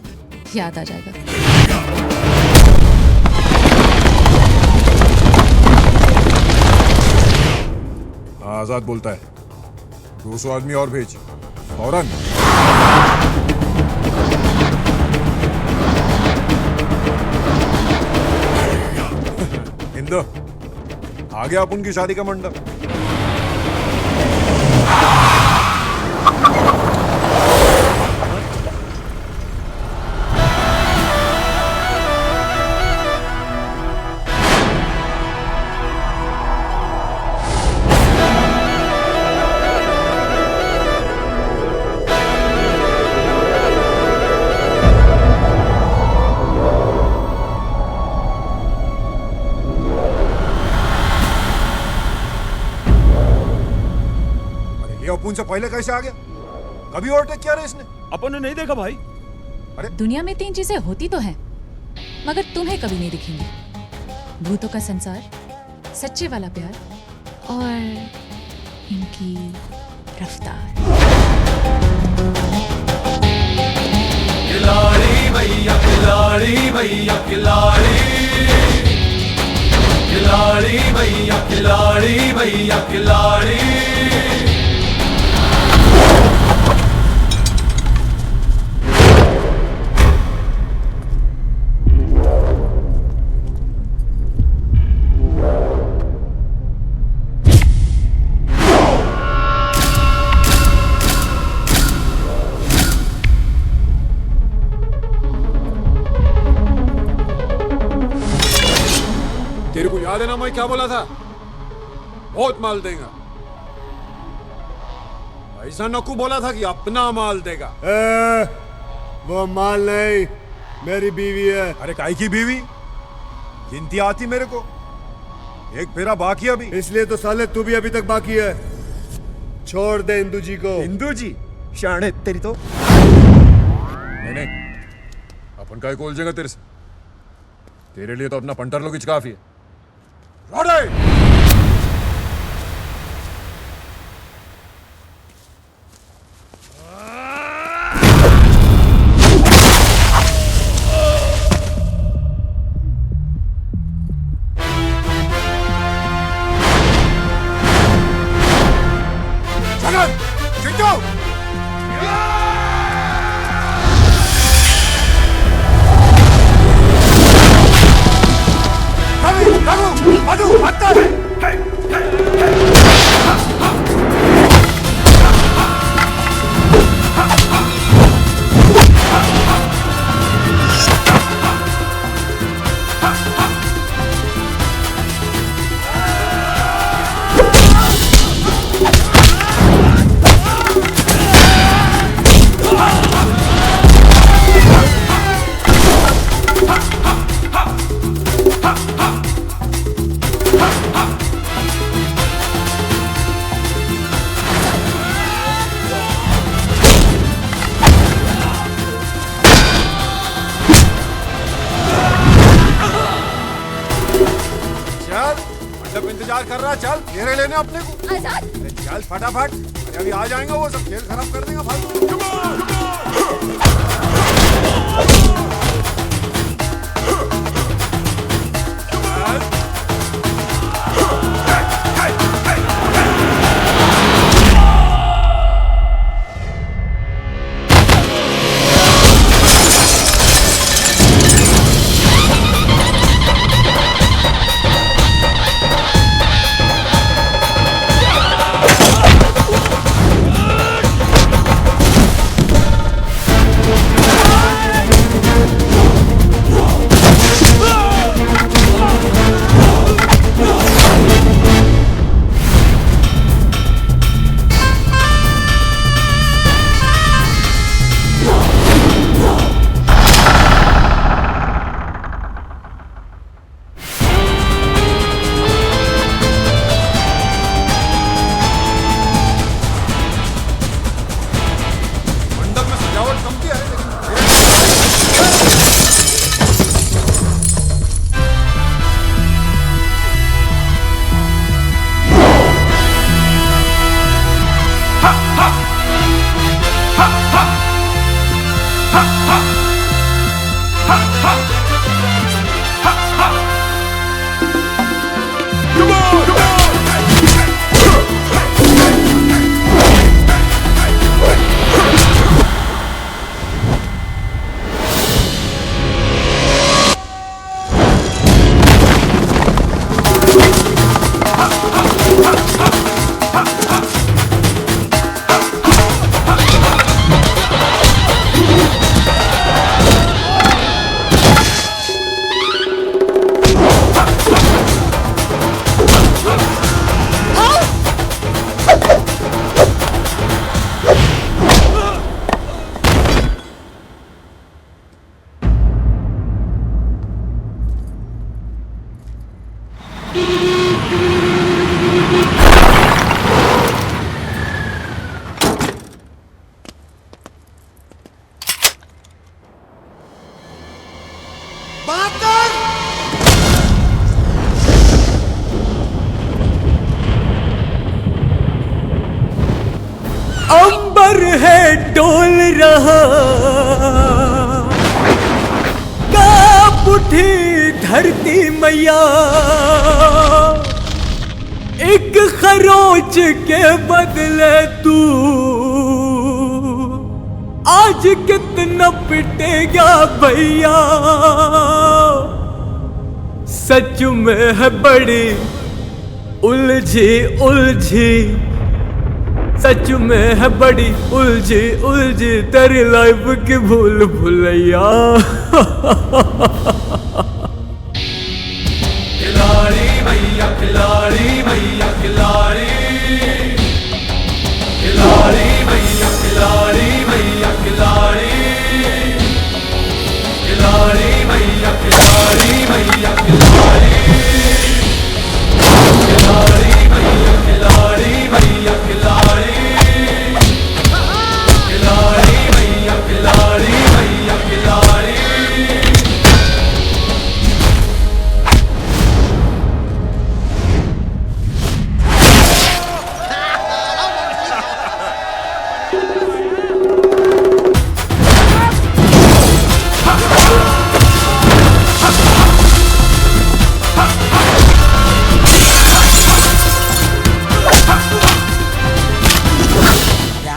याद आ जाएगा। आजाद बोलता है 200 आदमी और भेज फौरन। इंदो आ गया अपन की शादी का मंडप। अपन से पहले कैसे आ गया? कभी ओवरटेक किया रे इसने? अपन ने नहीं देखा भाई। अरे दुनिया में 3 चीजें होती तो हैं मगर तुम्हें कभी नहीं दिखेंगी। भूतों का संसार, सच्चे वाला प्यार और इनकी रफ्तार। खिलाड़ी भैया खिलाड़ी भैया खिलाड़ी, खिलाड़ी भैया खिलाड़ी भैया खिलाड़ी। ना मैं क्या बोला था? बहुत माल देगा। ऐसा नक्कू बोला था कि अपना माल देगा। वो माल नहीं, मेरी बीवी है। अरे काई की बीवी? गिनती आती मेरे को। एक फेरा बाकी अभी। इसलिए तो साले तू भी अभी तक बाकी है। छोड़ दे इंदू जी को। इंदू जी शाणे तेरी तो। नहीं अपन का कोल जगह तेरे से। तेरे लिए तो अपना पंटर लोग काफी है। रोडे! इंतजार कर रहा, चल घेरे लेने अपने को। आजाद! अरे चल फटाफट, अरे अभी आ जाएंगे वो सब, खेल खराब कर देंगे फालतू। अंबर है डोल रहा, कांप उठी धरती मैया, एक खरोच के बदले तू आज कितना पिटेगा भैया। सच में है बड़ी उलझी उलझी, सच में है बड़ी उलझी उलझी तेरी लाइफ की भूल भुलैया। खिलाड़ी भैया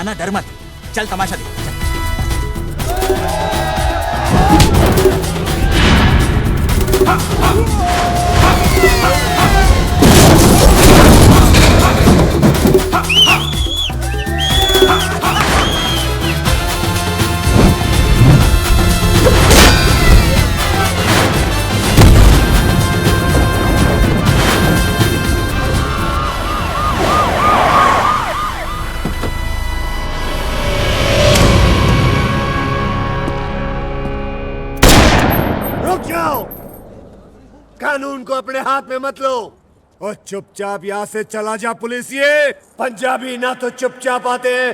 ज्यादा डर मत, चल तमाशा देख। रुक जाओ, कानून को अपने हाथ में मत लो और चुपचाप यहाँ से चला जा। पुलिस ये पंजाबी ना तो चुपचाप आते हैं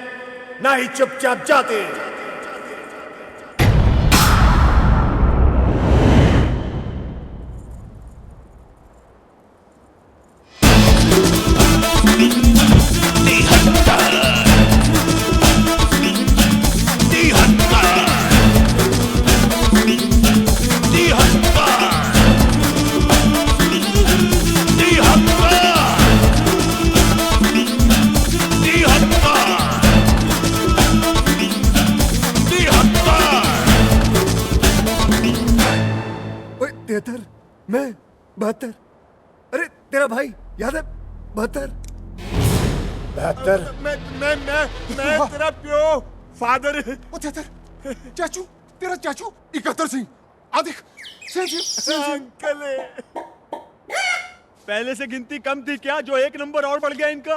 ना ही चुपचाप जाते हैं। तेतर, मैं 72। अरे तेरा भाई याद है? 72। मैं तेरा प्यो फादर। ओ तेतर, चाचू, तेरा चाचू 71 सिंह। आ देख, अंकल पहले से गिनती कम थी क्या, जो एक नंबर और बढ़ गया इनका?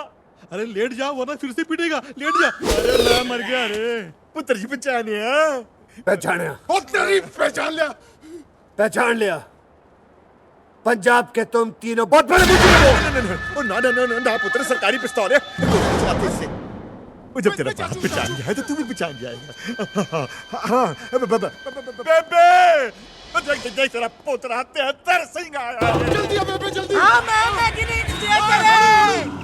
अरे लेट जाओ वरना फिर से पिटेगा, लेट जा। अरे मैं मर गया रे। पुत्र जी पहचानिया। ओ तेरी पहचान लिया। पहचान लिया। पंजाब के तुम तीनों बहुत बड़े मुजरिम हो। ना पुत्र, सरकारी पिस्तौल है। जब तेरा बाप पहचान गया है तो तू भी पहचान जाएगा। बेबे, देख तेरा पोतरा 73 सिंह आया। जल्दी आ बेबे, जल्दी। हाँ मैं गिनीज दिया करे।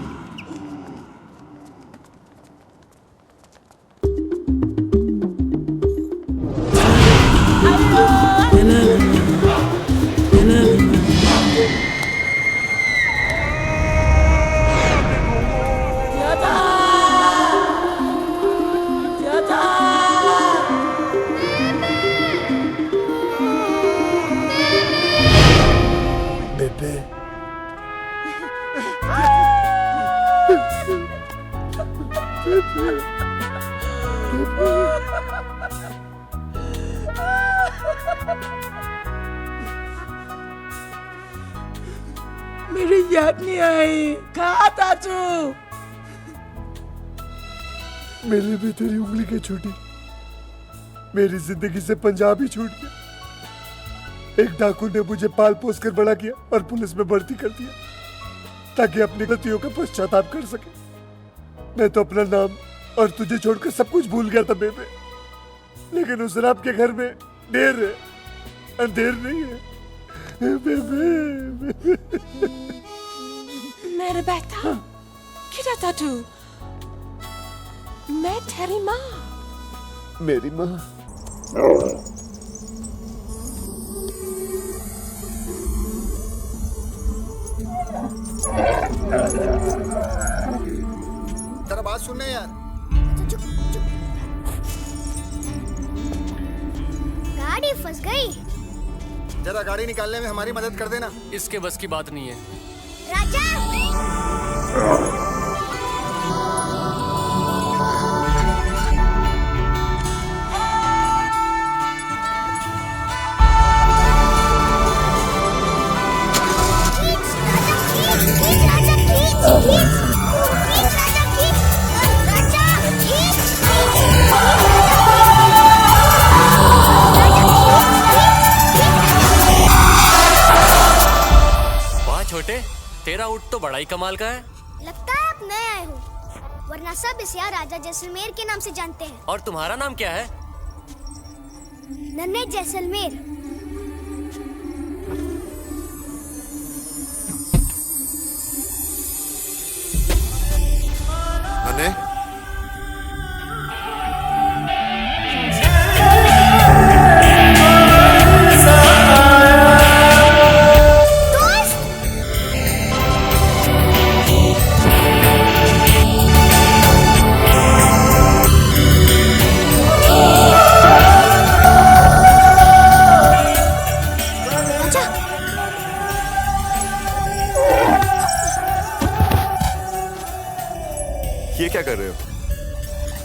मेरी याद नहीं आई। कहा चाचू? मेरे भी तेरी उंगली के छूटी, मेरी जिंदगी से पंजाब ही छूट गया। एक डाकू ने मुझे पाल पोस कर बड़ा किया और पुलिस में भर्ती कर दिया ताकि अपनी गलतियों का पश्चाताप कर सके। मैं तो अपना नाम और तुझे छोड़कर सब कुछ भूल गया था बेबे, लेकिन उस रात के घर में देर है, अंधेर नहीं है बेबे। मेरे बेटा, किधर था तू? मैं तेरी माँ। मेरी माँ। जरा बात सुनने यार। गाड़ी फंस गई। जरा गाड़ी निकालने में हमारी मदद कर देना। इसके बस की बात नहीं है। राजा छोटे, तेरा ऊँट तो बड़ा ही कमाल का है। लगता है आप नए आए हो, वरना सब इसे राजा जैसलमेर के नाम से जानते हैं। और तुम्हारा नाम क्या है? नन्हे जैसलमेर। नन्हे,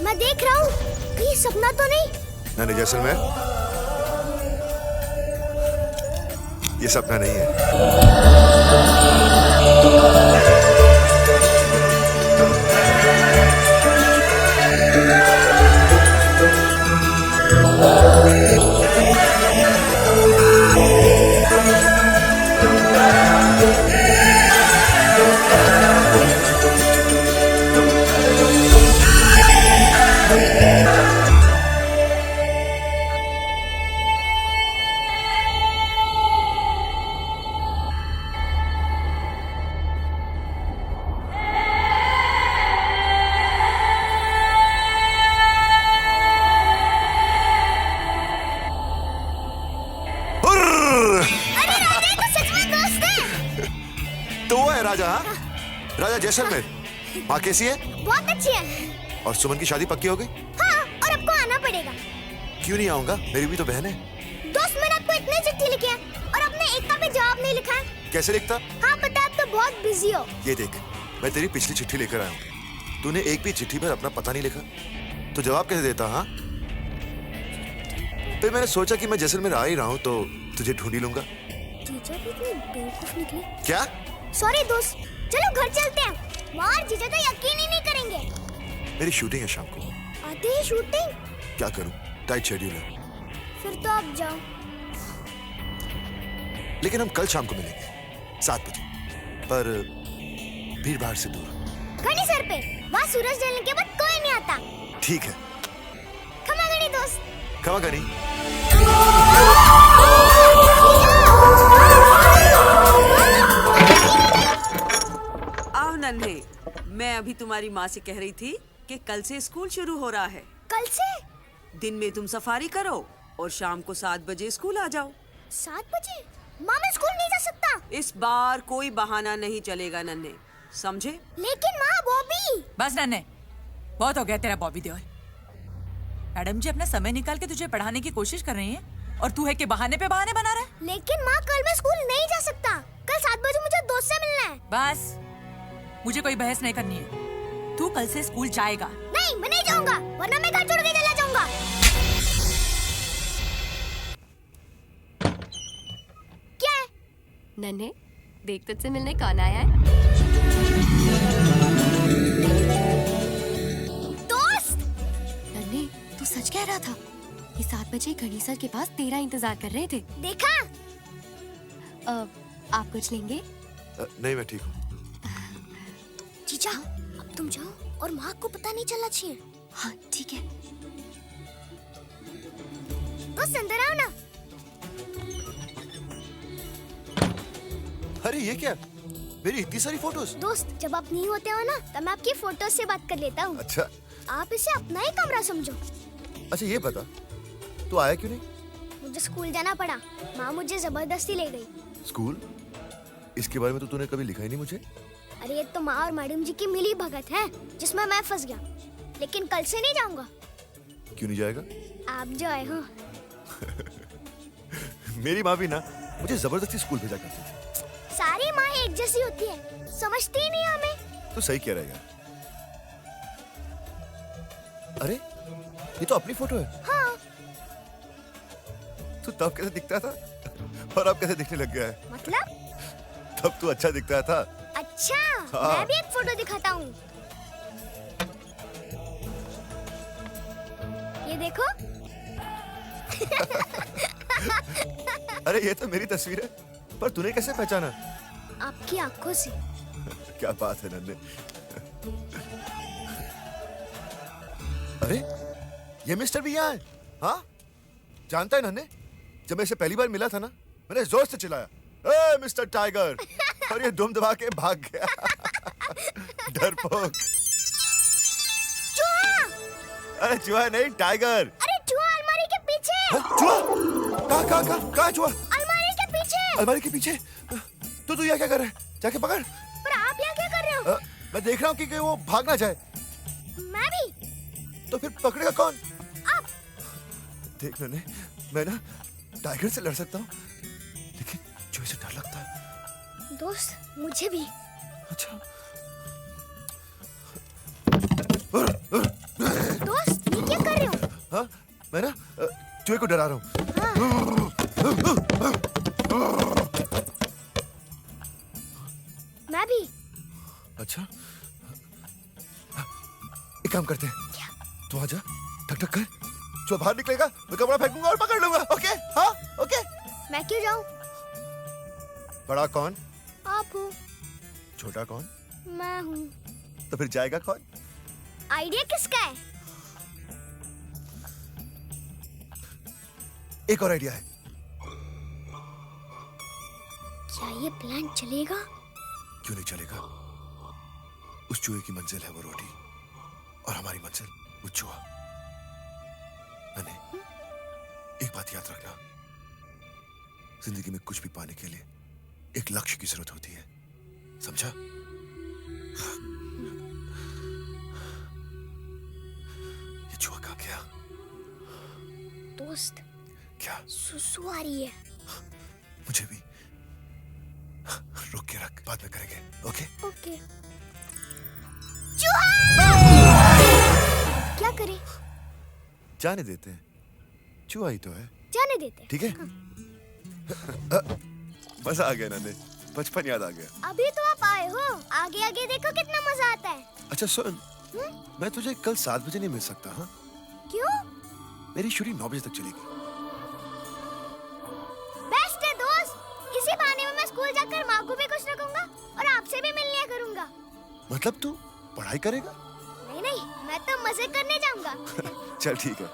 मैं देख रहा हूँ, कहीं सपना तो नहीं? नन्हे जैसलमेर, ये सपना नहीं है। तो वो है राजा, हाँ? राजा जैसलमेर। माँ कैसी है? बहुत अच्छी है। और सुमन की शादी पक्की हो गई? हाँ, और आपको आना पड़ेगा। क्यों नहीं आऊंगा? मेरी भी तो बहन है। दोस्त, मैंने आपको इतने चिट्ठी लिखे हैं और आपने एक का भी जवाब नहीं लिखा है। कैसे लिखता? हाँ पता, आप तो बहुत बिजी हो। ये देख, मैं तेरी पिछली चिट्ठी लेकर आया हूँ। तूने एक भी चिट्ठी पर अपना पता नहीं लिखा, तो जवाब कैसे देता? हाँ, फिर मैंने सोचा कि मैं जैसलमेर आ ही रहा हूँ तो तुझे ढूंढ ही लूंगा। जीजा भी इतने बेवकूफ निकले। क्या? सॉरी दोस्त, चलो घर चलते हैं। वहाँ जीजा तो यकीन ही नहीं करेंगे। मेरी शूटिंग है शाम को। आते ही शूटिंग? क्या करूँ, टाइट शेड्यूल है। फिर तो आप जाओ। लेकिन हम कल शाम को मिलेंगे 7 बजे, पर भीड़ भाड़ से दूर। घनी सर पे, वहाँ सूरज ढलने के बाद कोई नहीं आता। ठीक है। खमा गणी दोस्त। खमा गणी। आओ नन्हे, मैं अभी तुम्हारी माँ से कह रही थी कि कल से स्कूल शुरू हो रहा है। कल से? दिन में तुम सफारी करो और शाम को 7 बजे स्कूल आ जाओ। 7 बजे? माँ, मैं स्कूल नहीं जा सकता। इस बार कोई बहाना नहीं चलेगा नन्हे, समझे? लेकिन माँ, बॉबी। बस नन्हे, बहुत हो गया तेरा बॉबी देओल। मैडम जी अपना समय निकाल के तुझे पढ़ाने की कोशिश कर रही हैं और तू है कि बहाने पे बहाने बना रहा है। लेकिन माँ, कल मैं स्कूल नहीं जा सकता। कल 7 बजे मुझे दोस्त से मिलना है। बस, मुझे कोई बहस नहीं करनी है। तू कल से स्कूल जाएगा। नहीं, मैं नहीं जाऊंगा, वरना मैं घर छोड़ के चला जाऊंगा। क्या है? नन्हे, देख तुझसे मिलने कौन आया है? दोस्त! नन्हे, तू सच कह रहा था। ये 7 बजे घड़ी सर के पास तेरा इंतजार कर रहे थे। देखा? आप कुछ लेंगे? नहीं, मैं ठीक हूँ। जीजा, अब तुम जाओ और माँ को पता नहीं चलना चाहिए। हाँ, ठीक है। दोस्त, अंदर आओ ना। अरे ये क्या? मेरी इतनी सारी फोटोज। दोस्त, जब आप नहीं होते हो ना, तब मैं आपकी फोटो से बात कर लेता हूँ। अच्छा। आप इसे अपना ही कमरा समझो। अच्छा ये बता, तू आया क्यों नहीं? मुझे स्कूल जाना पड़ा। माँ मुझे जबरदस्ती ले गई। स्कूल? इसके बारे में तो तूने कभी लिखा ही नहीं मुझे। अरे ये तो माँ और मैडम जी की मिली भगत है, जिसमें मैं फंस गया। लेकिन कल से नहीं जाऊंगा। क्यों नहीं जाएगा? आप जो आए हो। मेरी माँ भी ना मुझे जबरदस्ती स्कूल भेजा करती थी। सारी माँ एक जैसी होती है, समझती ही नहीं हमें। तू सही कह रहा है यार। अरे ये तो अपनी फोटो है। हाँ। तू तब कैसे दिखता था और अब कैसे दिखने लग गया है? मतलब? तब तू अच्छा दिखता था। अच्छा, हाँ। मैं भी एक फोटो दिखाता हूँ। ये देखो। अरे ये तो मेरी तस्वीर है, पर तूने कैसे पहचाना? आपकी आंखों से। क्या बात है नन्हे। अरे ये मिस्टर भी यहाँ है? हाँ, जानता है नन्हे, जब मैं इसे पहली बार मिला था ना, मैंने जोर से चिल्लाया, ए मिस्टर टाइगर, और ये दुम दबा के भाग गया। डरपोक। चूहा! अरे चूहा नहीं, टाइगर। अरे चूहा अलमारी के पीछे। चूहा? कहाँ चूहा? अलमारी के पीछे। अलमारी के पीछे? तू यहाँ क्या कर रहा है? जाके पकड़। पर आप यहाँ क्या कर रहे हो? मैं देख रहा हूँ कि वो भाग ना जाए। मैं भी। तो फिर पकड़ेगा कौन? आप। देख नन्हे, मैं ना टाइगर से लड़ सकता हूँ, लेकिन चूहे से डर लगता है। दोस्त, मुझे भी। अच्छा। चूहे को डरा रहा हूँ। मैं भी। अच्छा, एक काम करते हैं। क्या? तू आजा, ठक ठक कर। जो बाहर निकलेगा मैं कपड़ा फेंकूंगा और पकड़ लूंगा। ओके? हाँ, ओके। मैं क्यों जाऊं? बड़ा कौन? आप हो। छोटा कौन? मैं हूँ। तो फिर जाएगा कौन? आइडिया किसका है? एक और आइडिया है। क्या ये प्लान चलेगा? क्यों नहीं चलेगा? उस चूहे की मंजिल है वो रोटी और हमारी मंजिल वो चूहा। मैंने एक बात याद रखना, जिंदगी में कुछ भी पाने के लिए एक लक्ष्य की जरूरत होती है, समझा? ये चूहा कहाँ गया? दोस्त, क्या? सुसु आ रही है। मुझे भी। रुक के रख, बाद में करेंगे। ओके? ओके। चूहा! क्या करें? जाने देते हैं, चूहा ही तो है। जाने देते हैं। ठीक है? मजा आ गया नन्हे, बचपन याद आ गया। अभी तो आप आए हो, आगे आगे देखो कितना मजा आता है। अच्छा सुन, मैं तुझे कल 7 बजे नहीं मिल सकता। हाँ? क्यों? मेरी शूटिंग 9 बजे तक चलेगी। बेस्ट है दोस्त, इसी बहाने में मैं स्कूल जाकर माँ को भी खुश रखूंगा और आपसे भी मिल लिया करूंगा। मतलब तू पढ़ाई करेगा? नहीं नहीं, मैं तो मजे करने जाऊंगा। चल ठीक है,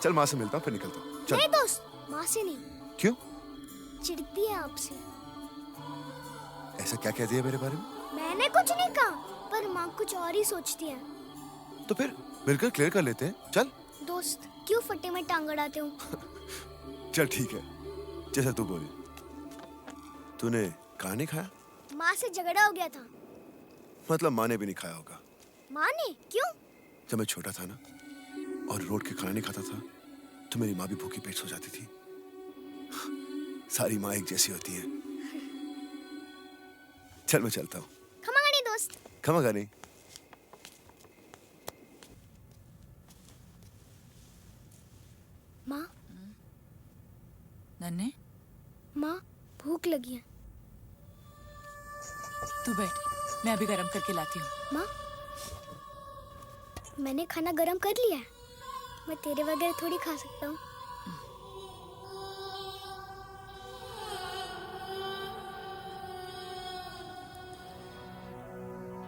चल माँ से मिलता हूँ फिर निकलता हूँ। चल। नहीं दोस्त, माँ से नहीं। क्यों? चिढ़ती है आपसे। ऐसा क्या कह दिया मेरे बारे में? मैंने कुछ नहीं कहा, पर माँ कुछ और ही सोचती है। तो फिर मिलकर क्लियर कर लेते हैं। चल। दोस्त, क्यों फट्टे में टांग अड़ाते हो? चल ठीक है, जैसा तू बोले। तूने कहाँ नहीं खाया? माँ से झगड़ा हो गया था। मतलब माँ ने भी नहीं खाया होगा। माँ ने? क्यों? जब मैं छोटा था ना और रोड के खाना नहीं खाता था तो मेरी माँ भी भूखी पेट सो जाती थी। सारी माँ एक जैसी होती है। चल मैं चलता हूँ। खमागानी दोस्त। खमागानी। माँ। नन्हे, माँ भूख लगी है। तू बैठ, मैं अभी गरम करके लाती हूँ। माँ, मैंने खाना गरम कर लिया है, मैं तेरे बगैर थोड़ी खा सकता हूँ।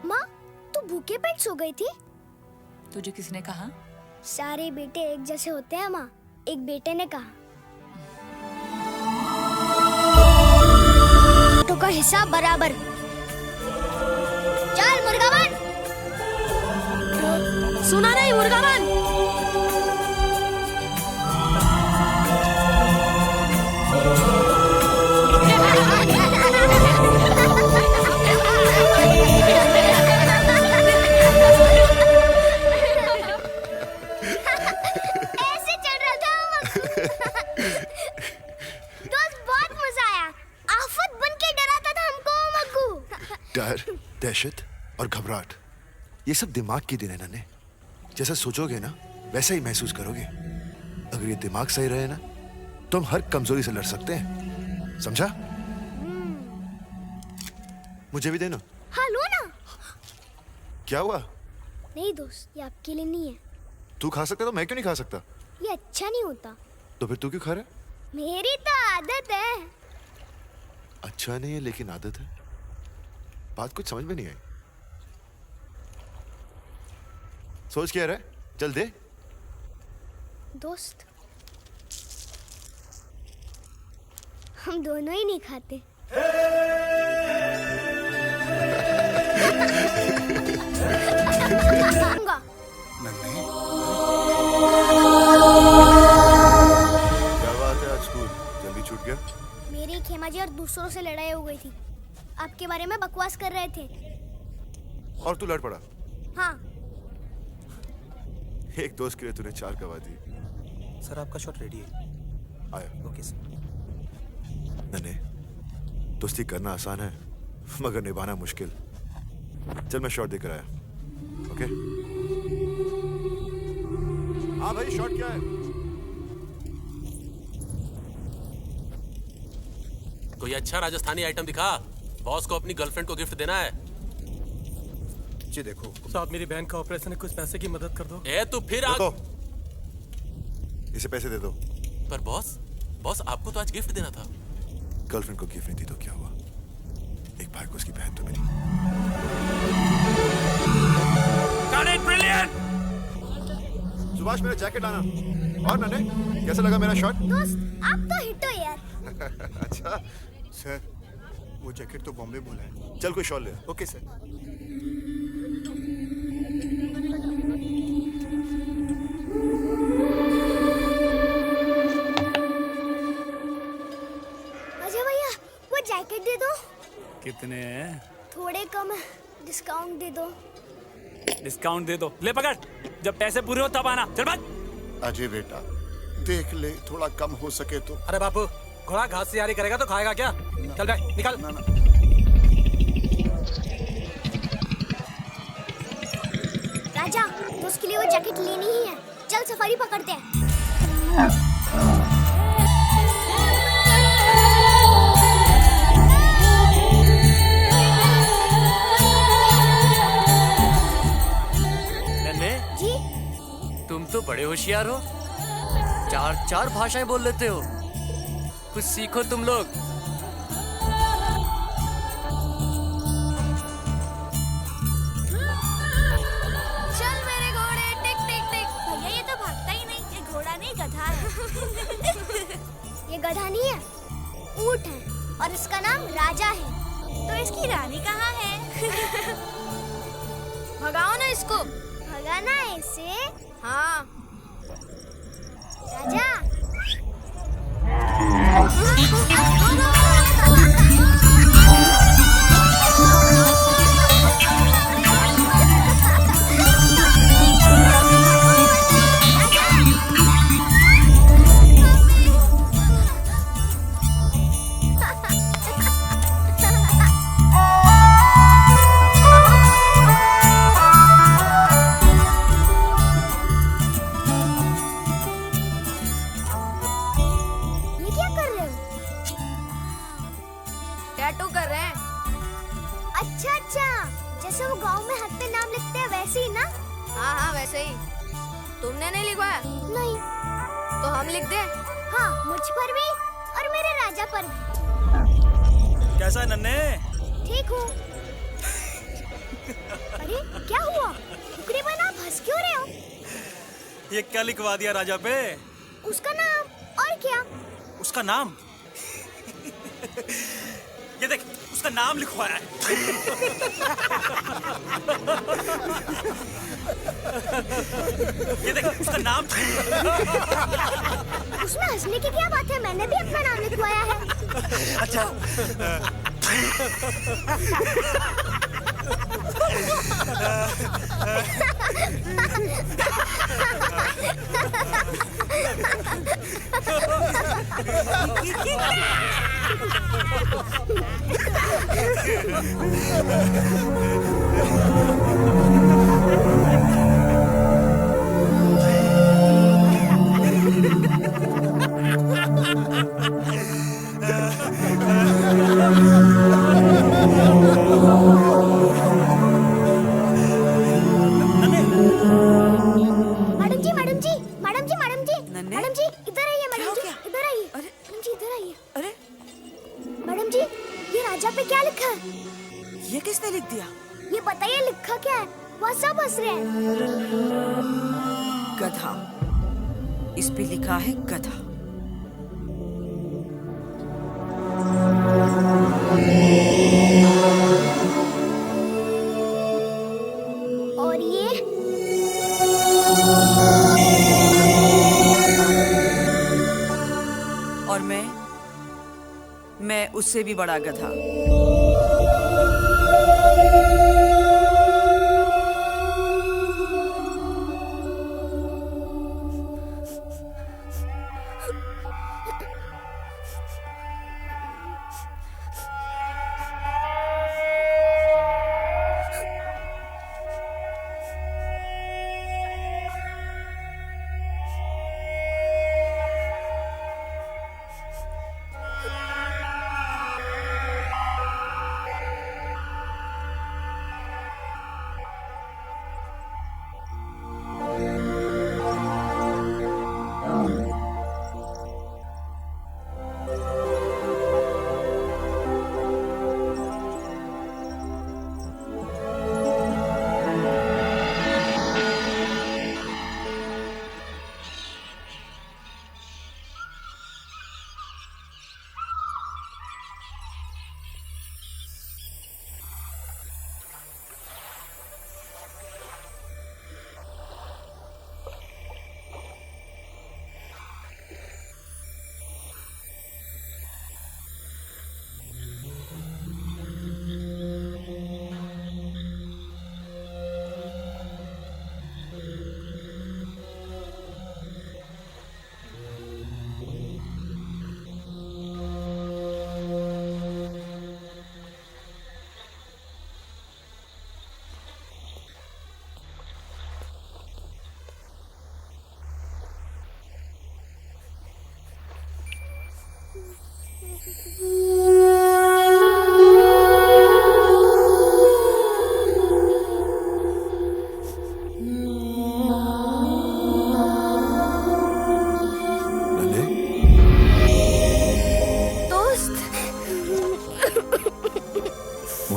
माँ, तू भूखे पेट सो गई थी? तुझे किसने कहा? सारे बेटे एक जैसे होते हैं माँ, एक बेटे ने कहा। बेटों का हिस्सा बराबर। चल मुर्गा बन। सुना नहीं, मुर्गा बन। ऐसे चल रहा था दोस्त, बहुत मजा आया। आफत बन के डराता था हमको मग्गू। डर, दहशत और घबराहट, ये सब दिमाग की देन है नन्हे। जैसा सोचोगे ना वैसा ही महसूस करोगे। अगर ये दिमाग सही रहे ना तो हम हर कमजोरी से लड़ सकते हैं, समझा? मुझे भी देना। हाँ लो ना। क्या हुआ? नहीं दोस्त, ये आपके लिए नहीं है। तू खा सकता तो मैं क्यों नहीं खा सकता? ये अच्छा नहीं होता। तो फिर तू क्यों खा रहा है? मेरी तो आदत है। अच्छा नहीं है लेकिन आदत है। बात कुछ समझ में नहीं आई। सोच क्या रहा है? चल दे। दोस्त, हम दोनों ही नहीं खाते। क्या बात है, आज स्कूल जल्दी छूट गया? मेरी खेमा जी और दूसरों से लड़ाई हो गई थी, आपके बारे में बकवास कर रहे थे। और तू लड़ पड़ा? हाँ। एक दोस्त के लिए तूने 4 गवा दी। सर आपका शॉट रेडी है। आया। Okay sir. नन्हे, दोस्ती करना आसान है मगर निभाना मुश्किल। चल मैं शॉट देकर आया। ओके? हाँ भाई, शॉट क्या है? अच्छा राजस्थानी आइटम दिखा, बॉस को अपनी गर्लफ्रेंड को गिफ्ट देना है। जी देखो साहब, मेरी बहन का ऑपरेशन है, कुछ पैसे की मदद कर दो। तू फिर इसे पैसे दे दो। पर बॉस आपको तो आज गिफ्ट देना था। गर्लफ्रेंड को गिफ्ट नहीं दी तो क्या हुआ? एक भाई को उसकी बहन तो मिली। ब्रिलियंट। सुभाष, मेरा जैकेट लाना। और नन्हे, कैसा लगा मेरा शॉट? दोस्त, आप तो हिट हो यार। अच्छा सर, वो जैकेट तो बॉम्बे बोला है। चल कोई शॉल ले। Okay sir. अजय भैया, वो जैकेट दे दो। कितने हैं? थोड़े कम है, डिस्काउंट दे दो। डिस्काउंट दे दो। ले पकड़, जब पैसे पूरे हो तब आना। चल भाग। अजय बेटा, देख ले, थोड़ा कम हो सके तो। अरे बापू, घोड़ा घास से यारी करेगा तो खाएगा क्या? चल बैठ, निकल। राजा, तो उसके लिए वो जैकेट लेनी ही है। चल सफारी पकड़ते हैं। नन्हे जी, तुम तो बड़े होशियार हो, चार भाषाएं बोल लेते हो। कुछ सीखो तुम लोग। चल मेरे घोड़े, टिक टिक टिक। भैया, ये तो भागता ही नहीं, ये घोड़ा नहीं गधा है। ये गधा नहीं है, ऊंट है, और इसका नाम राजा है। तो इसकी रानी कहाँ है? भगाओ ना इसको। भगाना है इसे? हाँ। राजा। टैटू कर रहे हैं। अच्छा, जैसे वो गांव में हाथ पे नाम लिखते हैं वैसे ही ना? हाँ वैसे ही। तुमने नहीं लिखवाया? नहीं। तो हम लिख दें? हाँ, मुझ पर भी और मेरे राजा पर भी। कैसा है नन्हे? ठीक हूँ। अरे क्या हुआ? टुकड़े बना, हंस क्यों रहे हो? ये क्या लिखवा दिया राजा पे? उसका नाम। और क्या? उसका नाम? ये देख, उसका नाम लिखवाया है। ये देख, उसका नाम। उसमें हंसने की क्या बात है? मैंने भी अपना नाम लिखवाया है। अच्छा। मैडम जी इधर आइए। मैडम जी इधर आइए। मैडम जी इधर आइए। अरे मैडम जी, ये राजा पे क्या लिखा है? ये किसने लिख दिया? ये बताइए, लिखा क्या है? वहाँ सब हंस रहे हैं। गधा। इस पे लिखा है गधा। और ये और मैं उससे भी बड़ा गधा। मोहन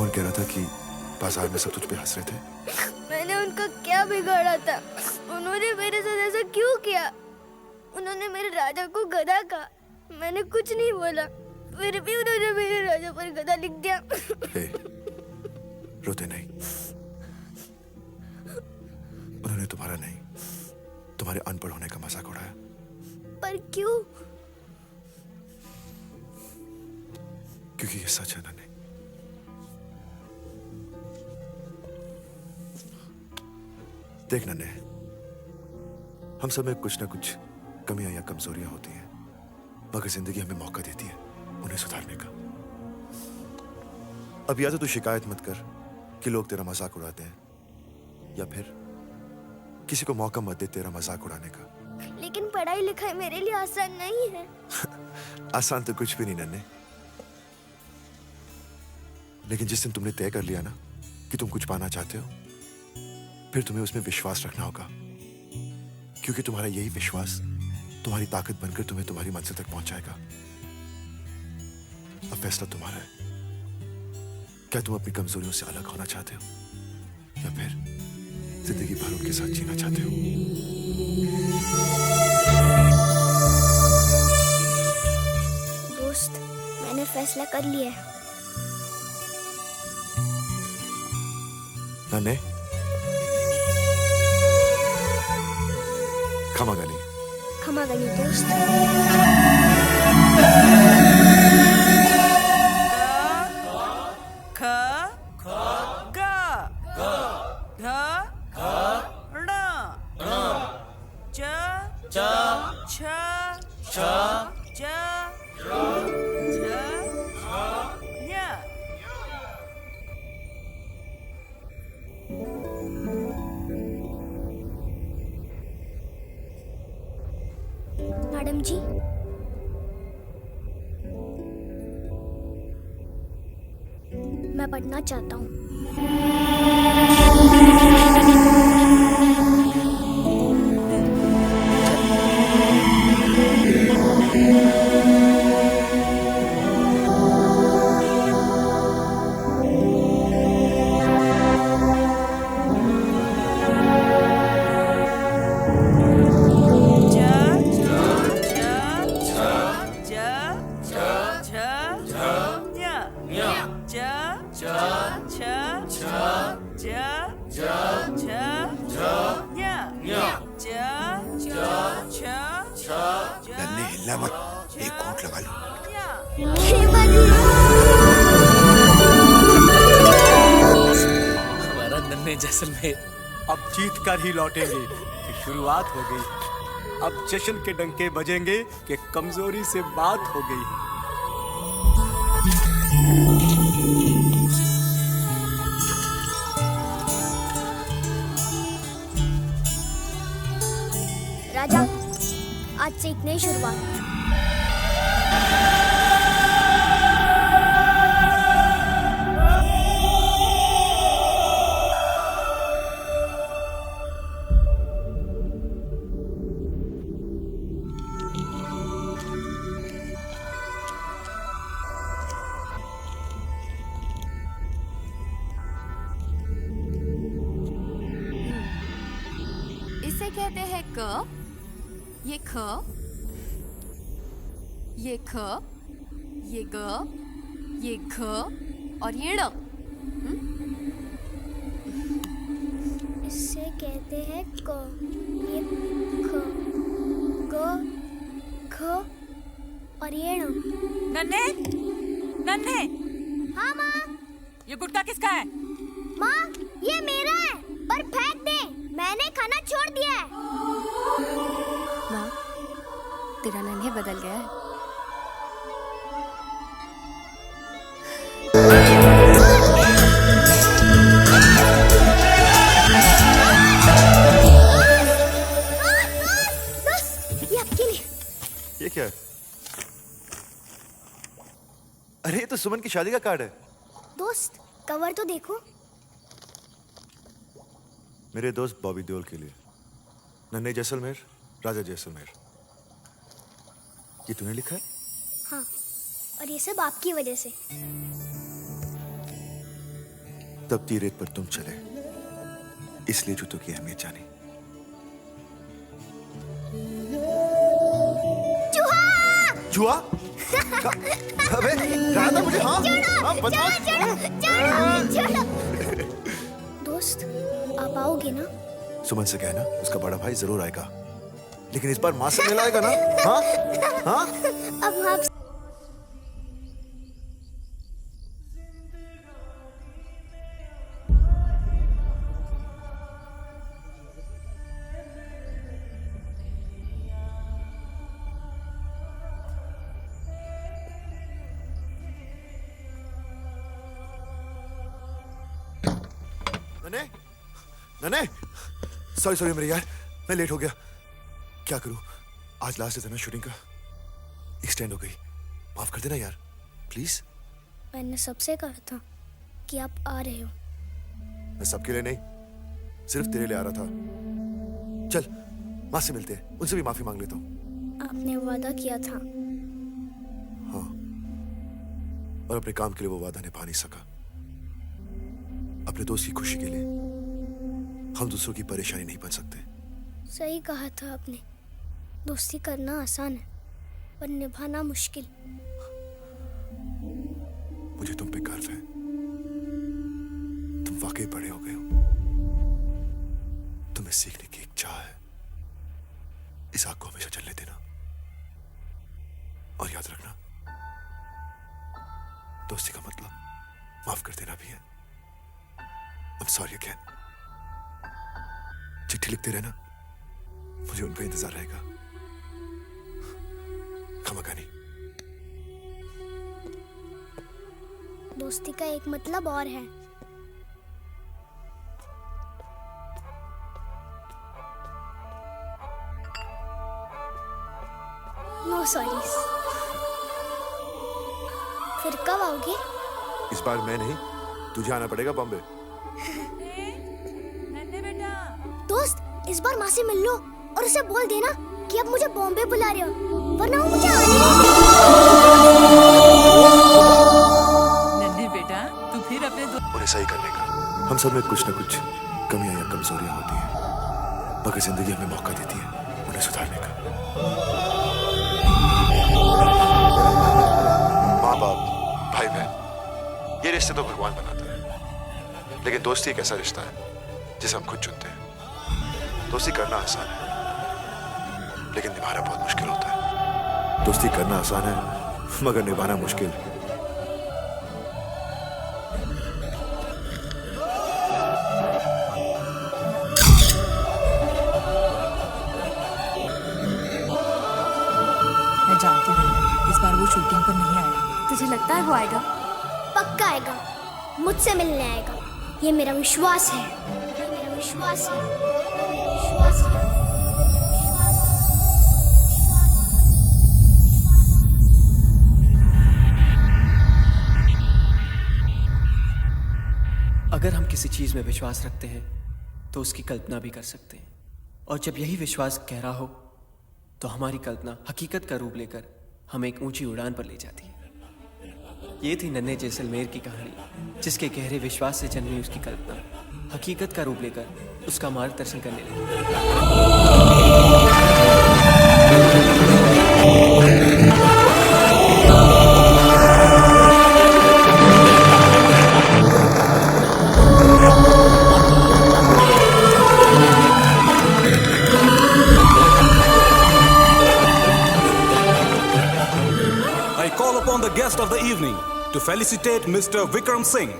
कह रहा था कि बाजार में सब तुझ पे हंस रहे थे। मैंने उनका क्या बिगाड़ा था? उन्होंने मेरे साथ ऐसा क्यों किया? उन्होंने मेरे राजा को गधा कहा। मैंने कुछ नहीं बोला, फिर भी उन्होंने मेरे राजा पर गधा लिख दिया। रोते नहीं। उन्होंने तुम्हारा नहीं, तुम्हारे अनपढ़ होने का मजाक उड़ाया। पर क्यों? क्योंकि ये सच है नन्हे। देख नन्हे, हम सब में कुछ ना कुछ कमियां या कमजोरियां होती हैं, मगर जिंदगी हमें मौका देती है उन्हें सुधारने का। अब या तो तू शिकायत मत कर कि लोग तेरा मजाक उड़ाते हैं, या फिर किसी को मौका मत दे तेरा मजाक उड़ाने का। लेकिन पढ़ाई लिखाई मेरे लिए आसान नहीं है। आसान तो कुछ भी नहीं नन्हे, लेकिन जिस दिन तुमने तय कर लिया ना कि तुम कुछ पाना चाहते हो, फिर तुम्हें उसमें विश्वास रखना होगा, क्योंकि तुम्हारा यही विश्वास तुम्हारी ताकत बनकर तुम्हें तुम्हारी मंजिल तक पहुंचाएगा। अब फैसला तुम्हारा है। क्या तुम अपनी कमजोरियों से अलग होना चाहते हो, या फिर जिंदगी भर उनके साथ जीना चाहते हो? दोस्त, मैंने फैसला कर लिया है। नन्हे, क्षमा गनी। क्षमा गनी दोस्त। मैडम जी, मैं पढ़ना चाहता हूँ। नन्हे, हिलना मत, एक घूंट लगा लो। हमारा नन्हे जैसलमेर अब जीत कर ही लौटेंगे कि शुरुआत हो गई। अब जश्न के डंके बजेंगे कि कमजोरी से बात हो गई। राजा, आज से एक नई शुरुआत। इसे कहते हैं क, ये ख, ये ख, ये ग, ये घ और ये ड़। इसे कहते हैं क, ये ख, ग, ख और ये ण। नन्हे, नन्हे, हाँ माँ। ये गुटखा किसका है? माँ, ये मेरा है, पर फेंक दे, मैंने खाना छोड़ दिया है। माँ, तेरा नन्हे बदल गया है। ये आपके लिए। ये क्या है? सुमन की शादी का कार्ड है। दोस्त कवर तो देखो। मेरे दोस्त बॉबी देओल के लिए, नन्हे जैसलमेर, राजा जैसलमेर। ये तूने लिखा है? हाँ, और ये सब आपकी वजह से। तपती रेत पर तुम चले, इसलिए जूतों की अहमियत जानी। जुआ? अबे राधा मुझे हाँ दोस्त आप आओगे ना? सुमन से कहना उसका बड़ा भाई जरूर आएगा, लेकिन इस बार माँ से मिल आएगा ना? हाँ हाँ। अब आप नने, नने, सॉरी मेरे यार, मैं लेट हो गया। क्या करूं, आज लास्ट है ना शूटिंग का, एक्सटेंड हो गई। माफ कर देना यार, प्लीज। मैंने सबसे कहा था कि आप आ रहे हो। मैं सबके लिए नहीं, सिर्फ तेरे लिए आ रहा था। चल माँ से मिलते हैं, उनसे भी माफी मांग लेता हूँ। आपने वादा किया था। हाँ, और अपने काम के लिए वो वादा निभा नहीं सका। अपने दोस्त की खुशी के लिए हम दूसरों की परेशानी नहीं बन सकते। सही कहा था आपने, दोस्ती करना आसान है पर निभाना मुश्किल। मुझे तुम पे गर्व है, तुम वाकई बड़े हो गए हो। तुम्हें सीखने की एक चाह है, इस आग को हमेशा जलने देना। और याद रखना, दोस्ती का मतलब माफ कर देना भी है। I'm sorry again। चिट्ठी लिखते रहना, मुझे उनका इंतजार रहेगा। खमाकानी। दोस्ती का एक मतलब और है। No sorries. फिर कब आओगे? इस बार मैं नहीं, तुझे आना पड़ेगा बॉम्बे। दोस्त इस बार माँ से मिल लो और उसे बोल देना कि अब मुझे बॉम्बे बुला रहे हो, वरना वो मुझे आने नहीं नन्हे बेटा, तू फिर अपने उन्हें सही करने का। हम सब में कुछ न कुछ कमियां या कमजोरियां होती हैं, मगर जिंदगी हमें मौका देती है उन्हें सुधारने का। माँ बाप, भाई बहन, ये रिश्ते तो भगवान बनाता है, लेकिन दोस्ती एक ऐसा रिश्ता है जिसे हम खुद चुनते हैं। दोस्ती करना आसान है, लेकिन निभाना बहुत मुश्किल होता है। दोस्ती करना आसान है, मगर निभाना मुश्किल। मैं जानती हूँ इस बार वो शूटिंग पर नहीं आएगा। तुझे लगता है वो आएगा? पक्का आएगा, मुझसे मिलने आएगा। ये मेरा विश्वास है, ये मेरा विश्वास है, विश्वास है। अगर हम किसी चीज में विश्वास रखते हैं तो उसकी कल्पना भी कर सकते हैं, और जब यही विश्वास गहरा हो तो हमारी कल्पना हकीकत का रूप लेकर हमें एक ऊंची उड़ान पर ले जाती है। ये थी नन्हे जैसलमेर की कहानी, जिसके गहरे विश्वास से जन्मी उसकी कल्पना हकीकत का रूप लेकर उसका मार्गदर्शन करने लगी। I call upon the guest of the evening to felicitate Mr. Vikram Singh.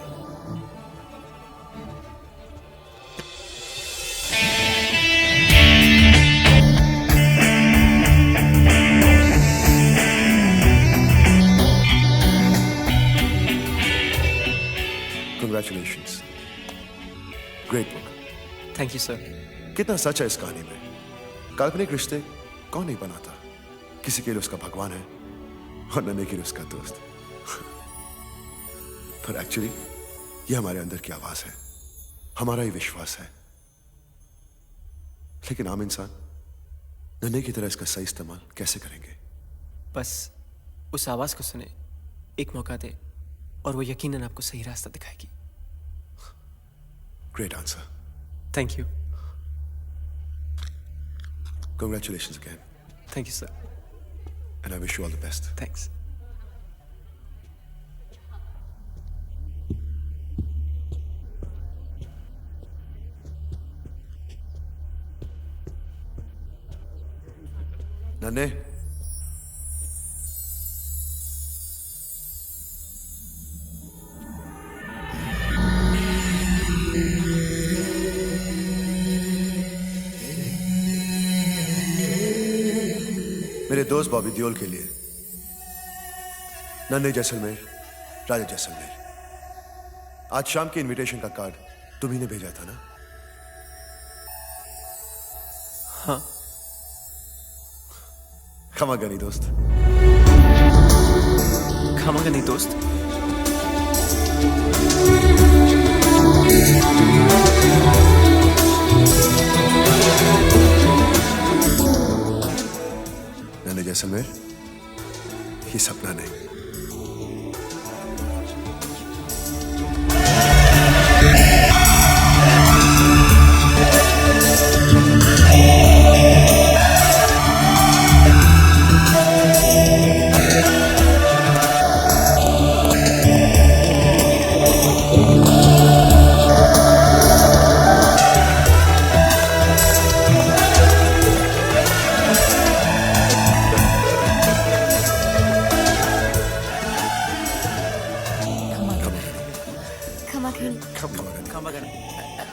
Congratulations. Great book. Thank you sir. कितना सच है इस कहानी में। काल्पनिक रिश्ते कौन नहीं बनाता। किसी के लिए उसका भगवान है और नन्हे के लिए उसका दोस्त। पर एक्चुअली ये हमारे अंदर की आवाज है, हमारा ही विश्वास है। लेकिन आम इंसान नन्हे की तरह इसका सही इस्तेमाल कैसे करेंगे? बस उस आवाज को सुने, एक मौका दे और वो यकीनन आपको सही रास्ता दिखाएगी। Great answer. Thank you. Congratulations again. Thank you, sir. And I wish you all the best. Thanks. नन्हे, मेरे दोस्त बॉबी देओल के लिए नन्हे जैसलमेर, राजा जैसलमेर। आज शाम के इनविटेशन का कार्ड तुम्ही ने भेजा था ना? हाँ। खमागनी दोस्त। खमागनी दोस्त। नन्हे जैसलमेर, ये सपना नहीं।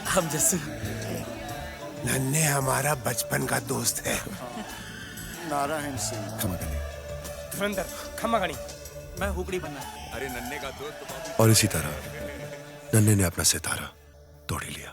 हम जैसे नन्हे हमारा बचपन का दोस्त है। नारायण सिंह। खमागनी। धुरंधर खमागनी। मैं हुगड़ी बनना। अरे नन्हे का दोस्त। और इसी तरह नन्हे ने अपना सितारा तोड़ ही लिया।